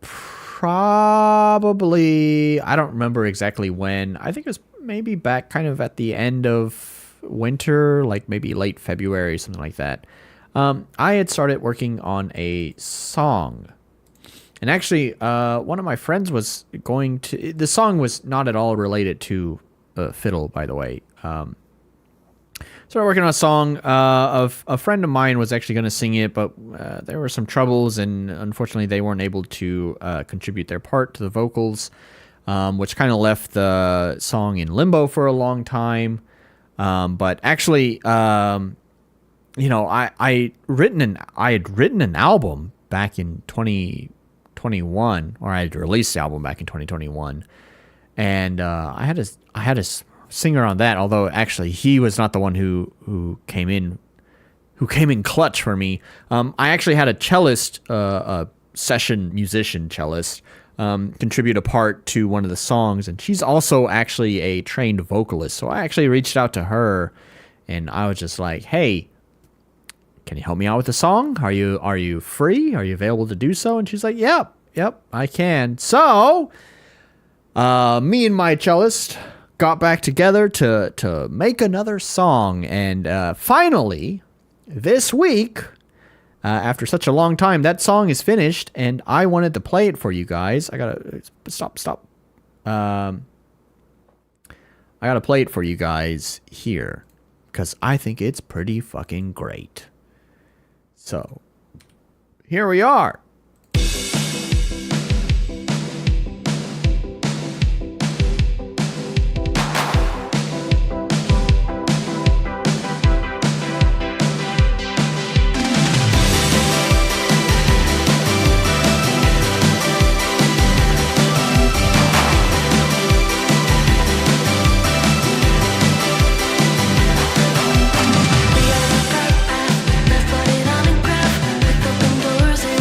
probably, I don't remember exactly when. I think it was maybe back kind of at the end of winter, like maybe late February, something like that. I had started working on a song. And actually, one of my friends was going to... The song was not at all related to fiddle, by the way. Started working on a song. Of a friend of mine was actually going to sing it, but there were some troubles, and unfortunately they weren't able to contribute their part to the vocals, which kind of left the song in limbo for a long time. But actually... you know, I had written an album back in 2021, or I had released the album back in 2021, and I had a singer on that. Although actually he was not the one who came in clutch for me. I actually had a cellist, a session musician cellist, contribute a part to one of the songs, and she's also actually a trained vocalist. So I actually reached out to her, and I was just like, hey, can you help me out with the song? Are you free? Are you available to do so? And she's like, yep, I can. So, me and my cellist got back together to make another song. And finally, this week, after such a long time, that song is finished. And I wanted to play it for you guys. I gotta stop. I gotta play it for you guys here, because I think it's pretty fucking great. So, here we are. Left-footed on and graph with open doors and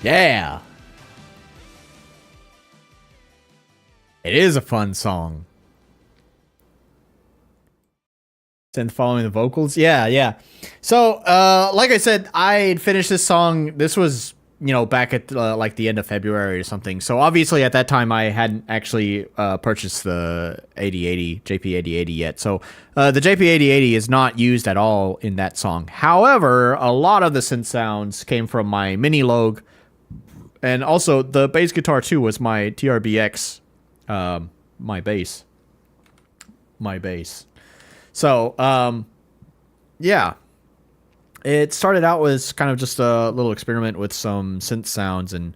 Yeah. It is a fun song. Synth following the vocals. Yeah. So, like I said, I had finished this song. This was, back at like the end of February or something. So obviously at that time I hadn't actually purchased the 8080 JP8080 yet. So the JP8080 is not used at all in that song. However, a lot of the synth sounds came from my mini Logue, and also the bass guitar too was my TRBX, my bass. So, yeah. It started out with kind of just a little experiment with some synth sounds, and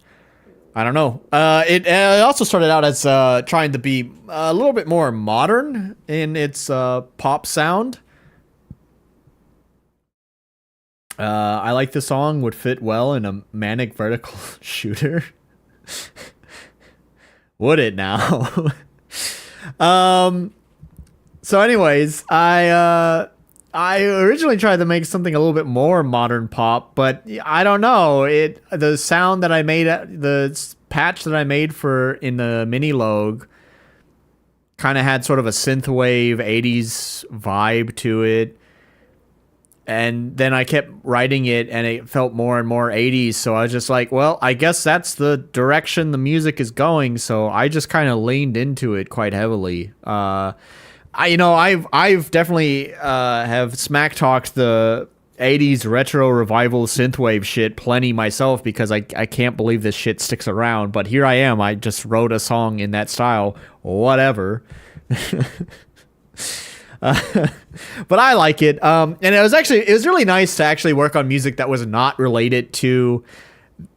I don't know. It also started out as trying to be a little bit more modern in its pop sound. I like the song would fit well in a manic vertical shooter. Would it now? So anyways, I originally tried to make something a little bit more modern pop, but I don't know. The sound that I made, the patch that I made for in the mini Logue, kind of had sort of a synthwave 80s vibe to it. And then I kept writing it, and it felt more and more 80s. So I was just like, well, I guess that's the direction the music is going. So I just kind of leaned into it quite heavily. I've definitely have smack talked the 80s retro revival synthwave shit plenty myself, because I can't believe this shit sticks around. But here I am. I just wrote a song in that style. Whatever. But I like it. And it was really nice to actually work on music that was not related to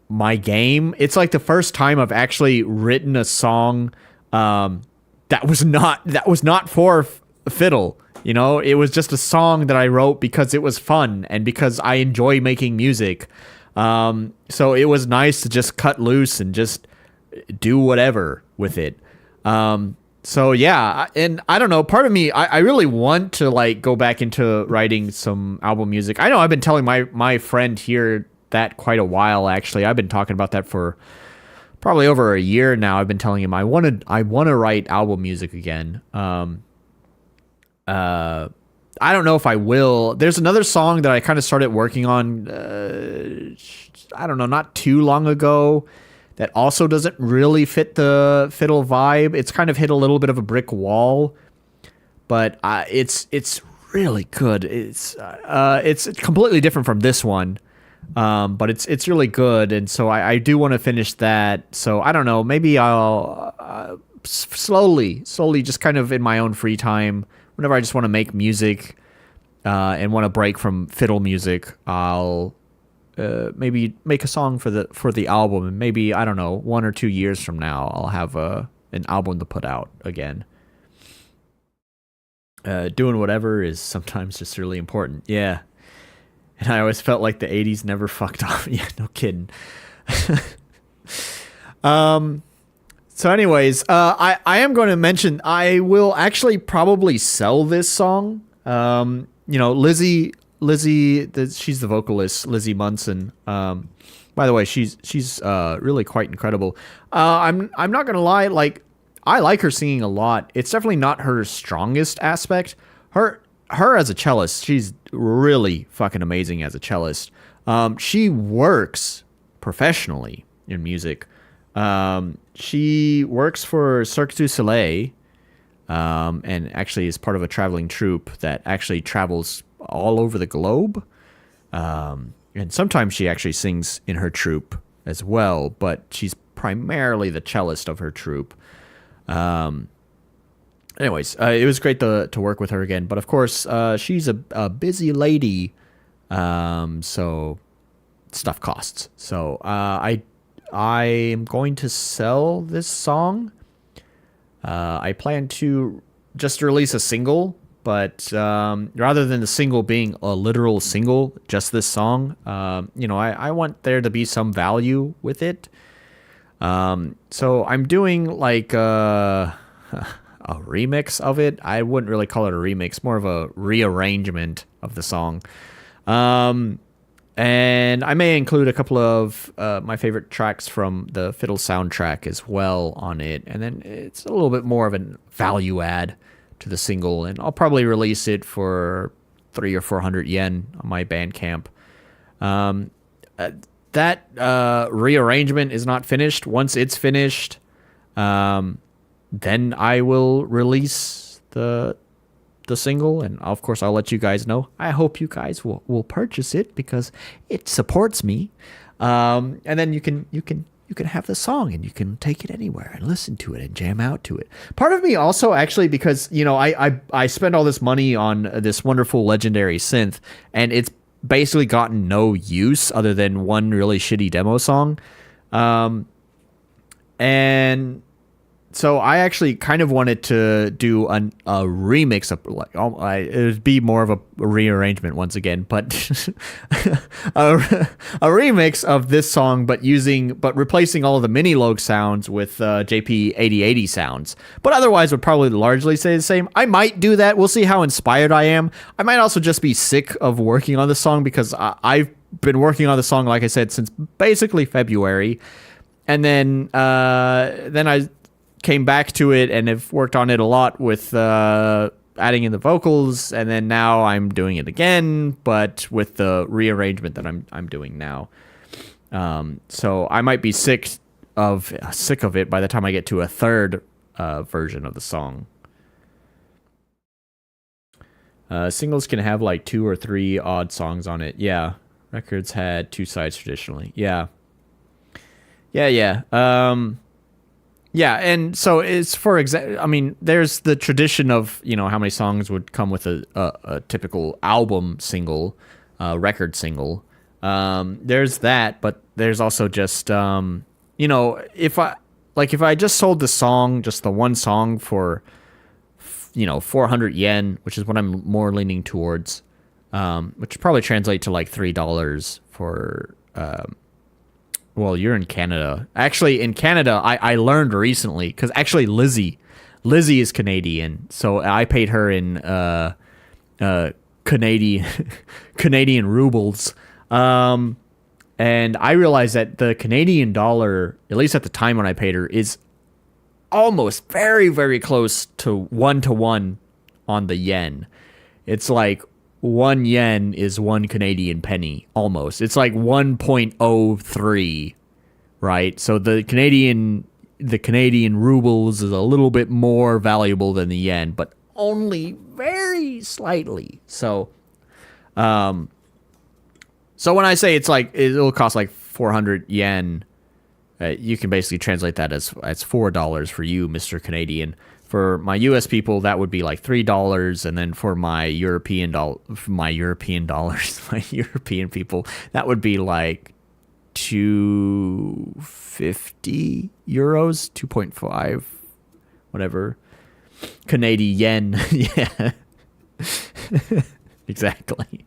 my game. It's like the first time I've actually written a song that was not for fiddle. It was just a song that I wrote because it was fun and because I enjoy making music. So it was nice to just cut loose and just do whatever with it. So yeah, and I don't know, part of me, I really want to like go back into writing some album music. I know I've been telling my friend here that quite a while, actually. I've been talking about that for probably over a year now. I've been telling him I want to write album music again. I don't know if I will. There's another song that I kind of started working on, I don't know, not too long ago, that also doesn't really fit the fiddle vibe. It's kind of hit a little bit of a brick wall, but it's really good. It's completely different from this one. But it's really good, and so I do want to finish that. So I don't know, maybe I'll slowly, just kind of in my own free time, whenever I just want to make music and want to break from fiddle music, I'll maybe make a song for the album, and maybe, I don't know, 1 or 2 years from now, I'll have an album to put out again. Doing whatever is sometimes just really important. Yeah. And I always felt like the 80s never fucked off. Yeah, no kidding. So anyways, I am going to mention, I will actually probably sell this song. Lizzie, she's the vocalist, Lizzie Munson. By the way, she's really quite incredible. I'm not going to lie, like, I like her singing a lot. It's definitely not her strongest aspect. Her as a cellist, she's really fucking amazing as a cellist. She works professionally in music. She works for Cirque du Soleil, and actually is part of a traveling troupe that actually travels all over the globe. And sometimes she actually sings in her troupe as well, but she's primarily the cellist of her troupe. Anyways, it was great to work with her again. But of course, she's a busy lady, so stuff costs. So I am going to sell this song. I plan to just release a single, but rather than the single being a literal single, just this song, I want there to be some value with it. So I'm doing like a remix of it. I wouldn't really call it a remix, more of a rearrangement of the song. And And I may include a couple of my favorite tracks from the fiddle soundtrack as well on it. And then it's a little bit more of a value add to the single. And I'll probably release it for 300 or 400 yen on my Bandcamp. That rearrangement is not finished. Once it's finished, then I will release the single, and of course I'll let you guys know. I hope you guys will purchase it because it supports me. And then you can have the song and you can take it anywhere and listen to it and jam out to it. Part of me also actually, because I spend all this money on this wonderful legendary synth, and it's basically gotten no use other than one really shitty demo song. And so I actually kind of wanted to do a remix of, it would be more of a rearrangement once again, but a remix of this song, but replacing all of the Minilogue sounds with JP 8080 sounds. But otherwise would probably largely stay the same. I might do that. We'll see how inspired I am. I might also just be sick of working on the song because I've been working on the song, like I said, since basically February. And then I came back to it and have worked on it a lot with adding in the vocals, and then now I'm doing it again, but with the rearrangement that I'm doing now. So I might be sick of it by the time I get to a third version of the song. Singles can have like 2 or 3 odd songs on it. Yeah, records had 2 sides traditionally. Yeah. Yeah, and so it's there's the tradition of, how many songs would come with a typical album single, record single. There's that, but there's also just, if I just sold the song, just the one song for, 400 yen, which is what I'm more leaning towards, which would probably translate to like $3 for, well, you're in Canada. Actually, in Canada, I learned recently, because actually Lizzie is Canadian, so I paid her in Canadian rubles. And I realized that the Canadian dollar, at least at the time when I paid her, is almost very, very close to 1-to-1 on the yen. It's like 1 yen is 1 Canadian penny, almost. It's like 1.03, right? So the Canadian rubles is a little bit more valuable than the yen, but only very slightly. So when I say it's like it'll cost like 400 yen, you can basically translate that as $4 for you, Mr. Canadian. For my U.S. people, that would be like $3, and then for my European people, that would be like 250 euros, 2.5, whatever, Canadian yen. Yeah, exactly.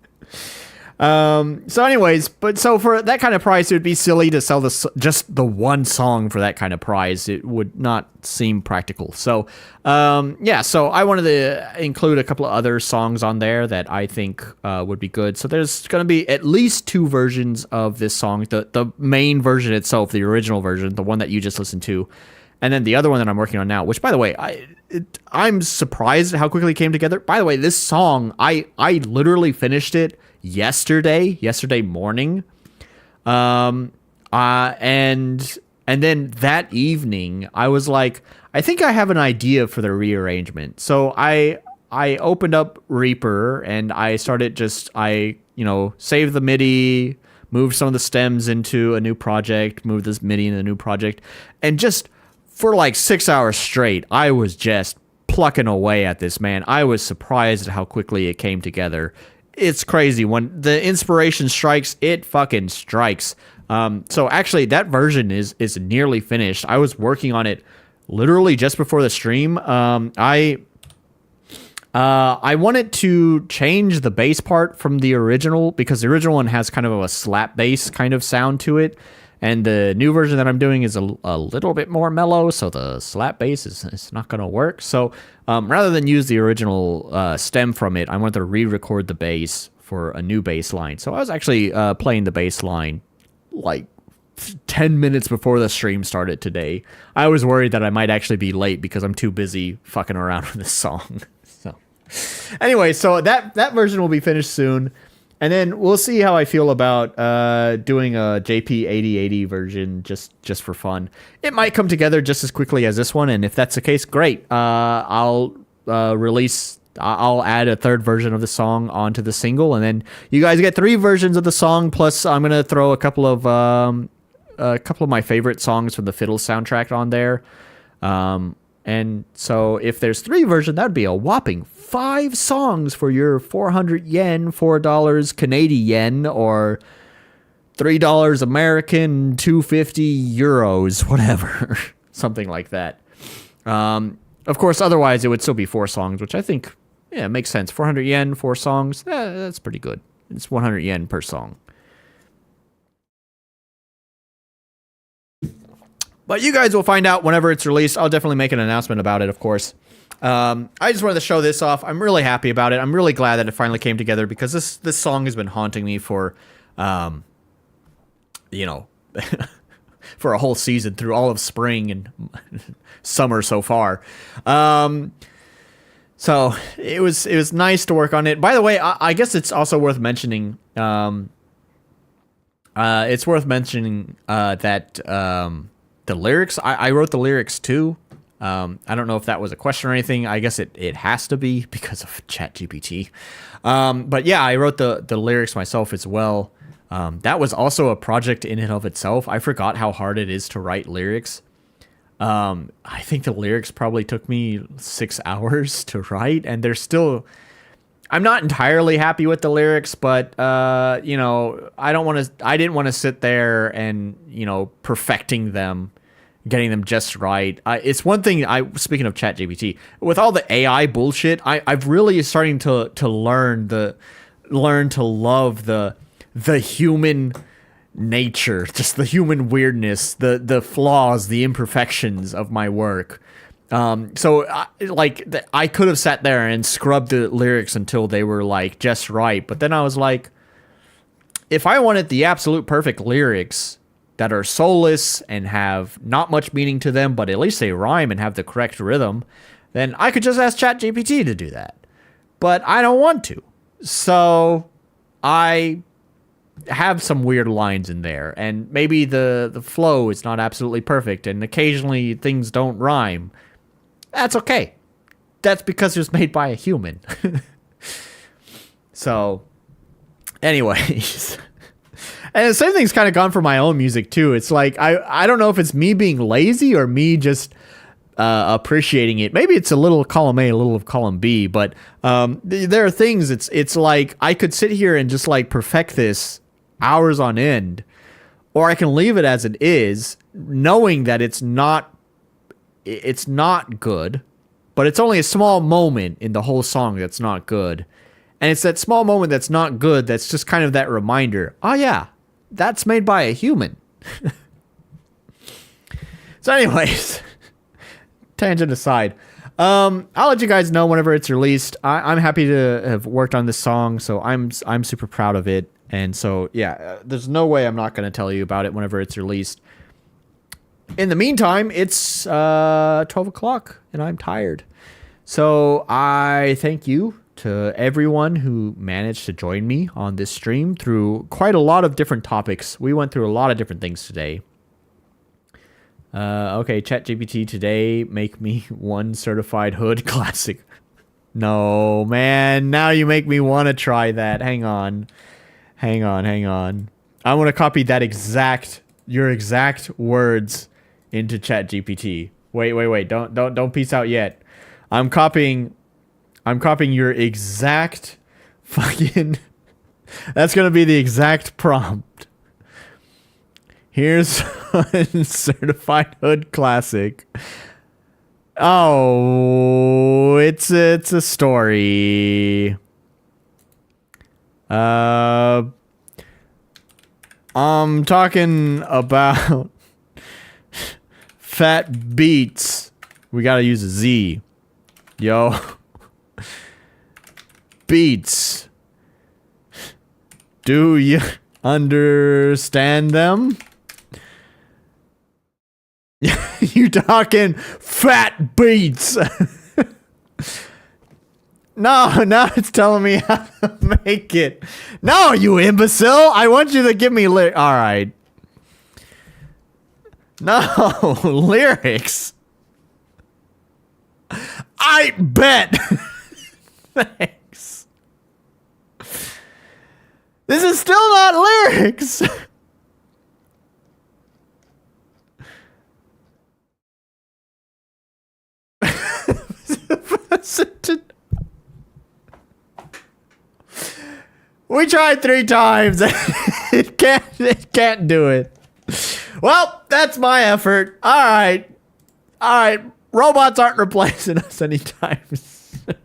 So anyways, so for that kind of price, it would be silly to sell just the one song for that kind of price. It would not seem practical. So, so I wanted to include a couple of other songs on there that I think would be good. So there's going to be at least 2 versions of this song. The main version itself, the original version, the one that you just listened to, and then the other one that I'm working on now, which, by the way, I'm surprised at how quickly it came together. By the way, this song, I literally finished it yesterday morning, and then that evening I was like, I think I have an idea for the rearrangement. So I opened up Reaper and I started save the MIDI, move some of the stems into a new project, move this MIDI in a new project, and just for like 6 hours straight, I was just plucking away at this, man. I was surprised at how quickly it came together. It's crazy. When the inspiration strikes, it fucking strikes. So actually, that version is nearly finished. I was working on it literally just before the stream. I wanted to change the bass part from the original, because the original one has kind of a slap bass kind of sound to it. And the new version that I'm doing is a little bit more mellow, so the slap bass is not going to work. So rather than use the original stem from it, I wanted to re-record the bass for a new bass line. So I was actually playing the bass line like 10 minutes before the stream started today. I was worried that I might actually be late because I'm too busy fucking around with this song. So anyway, so that version will be finished soon. And then we'll see how I feel about doing a JP8080 version just for fun. It might come together just as quickly as this one, and if that's the case, great. I'll add a third version of the song onto the single, and then you guys get 3 versions of the song. Plus, I'm gonna throw a couple of my favorite songs from the Fiddle soundtrack on there. And so if there's 3 versions, that'd be a whopping 5 songs for your 400 yen, $4 Canadian yen, or $3 American, 250 euros, whatever, something like that. Of course, otherwise it would still be 4 songs, which I think, yeah, makes sense. 400 yen, 4 songs, that's pretty good. It's 100 yen per song. But you guys will find out whenever it's released. I'll definitely make an announcement about it, of course. I just wanted to show this off. I'm really happy about it. I'm really glad that it finally came together because this song has been haunting me for, for a whole season, through all of spring and summer so far. So it was nice to work on it. By the way, I guess it's also worth mentioning. It's worth mentioning that the lyrics. I wrote the lyrics too. I don't know if that was a question or anything. I guess it has to be because of ChatGPT. But yeah, I wrote the lyrics myself as well. That was also a project in and of itself. I forgot how hard it is to write lyrics. I think the lyrics probably took me 6 hours to write, and they're still... I'm not entirely happy with the lyrics, but, I didn't want to sit there and, perfecting them, getting them just right. It's one thing, speaking of ChatGPT, with all the AI bullshit, I've really starting to learn to love the human nature, just the human weirdness, the flaws, the imperfections of my work. So I could have sat there and scrubbed the lyrics until they were like just right, but then I was like, if I wanted the absolute perfect lyrics that are soulless and have not much meaning to them, but at least they rhyme and have the correct rhythm, then I could just ask ChatGPT to do that. But I don't want to. So I have some weird lines in there, and maybe the flow is not absolutely perfect, and occasionally things don't rhyme. That's okay. That's because it was made by a human. So, anyways. And the same thing's kind of gone for my own music, too. It's like, I don't know if it's me being lazy or me just appreciating it. Maybe it's a little of column A, a little of column B, but there are things, it's like, I could sit here and just like perfect this hours on end, or I can leave it as it is, knowing that it's not good, but it's only a small moment in the whole song that's not good. And it's that small moment that's not good that's just kind of that reminder, oh yeah, that's made by a human. So anyways, tangent aside, I'll let you guys know whenever it's released. I'm happy to have worked on this song, so I'm super proud of it. And so, yeah, there's no way I'm not going to tell you about it whenever it's released. In the meantime, it's 12 o'clock, and I'm tired. So I thank you to everyone who managed to join me on this stream through quite a lot of different topics. We went through a lot of different things today. Okay, ChatGPT today, make me one certified hood classic. No, man, now you make me want to try that. Hang on. I want to copy your exact words into ChatGPT. Wait. Don't peace out yet. I'm copying your exact fucking... That's going to be the exact prompt. Here's one certified hood classic. Oh, it's a story. I'm talking about fat beats. We gotta use a Z. Yo. Beats. Do you understand them? You talking fat beats. No, now it's telling me how to make it. No, you imbecile. I want you to give me all right. No, lyrics. I bet. Thanks. This is still not lyrics. We tried 3 times. It can't do it. Well, that's my effort. All right. Robots aren't replacing us anytime soon.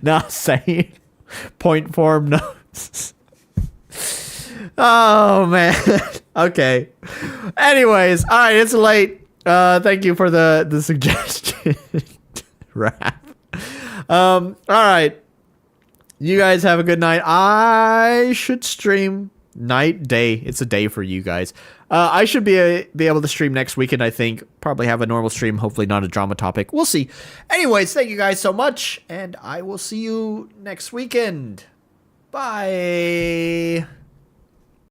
Now saying point form notes. Oh man. Okay. Anyways, all right, it's late. Thank you for the suggestion. Rap. All right. You guys have a good night. I should stream night, day. It's a day for you guys. I should be able to stream next weekend, I think. Probably have a normal stream. Hopefully not a drama topic. We'll see. Anyways, thank you guys so much. And I will see you next weekend. Bye.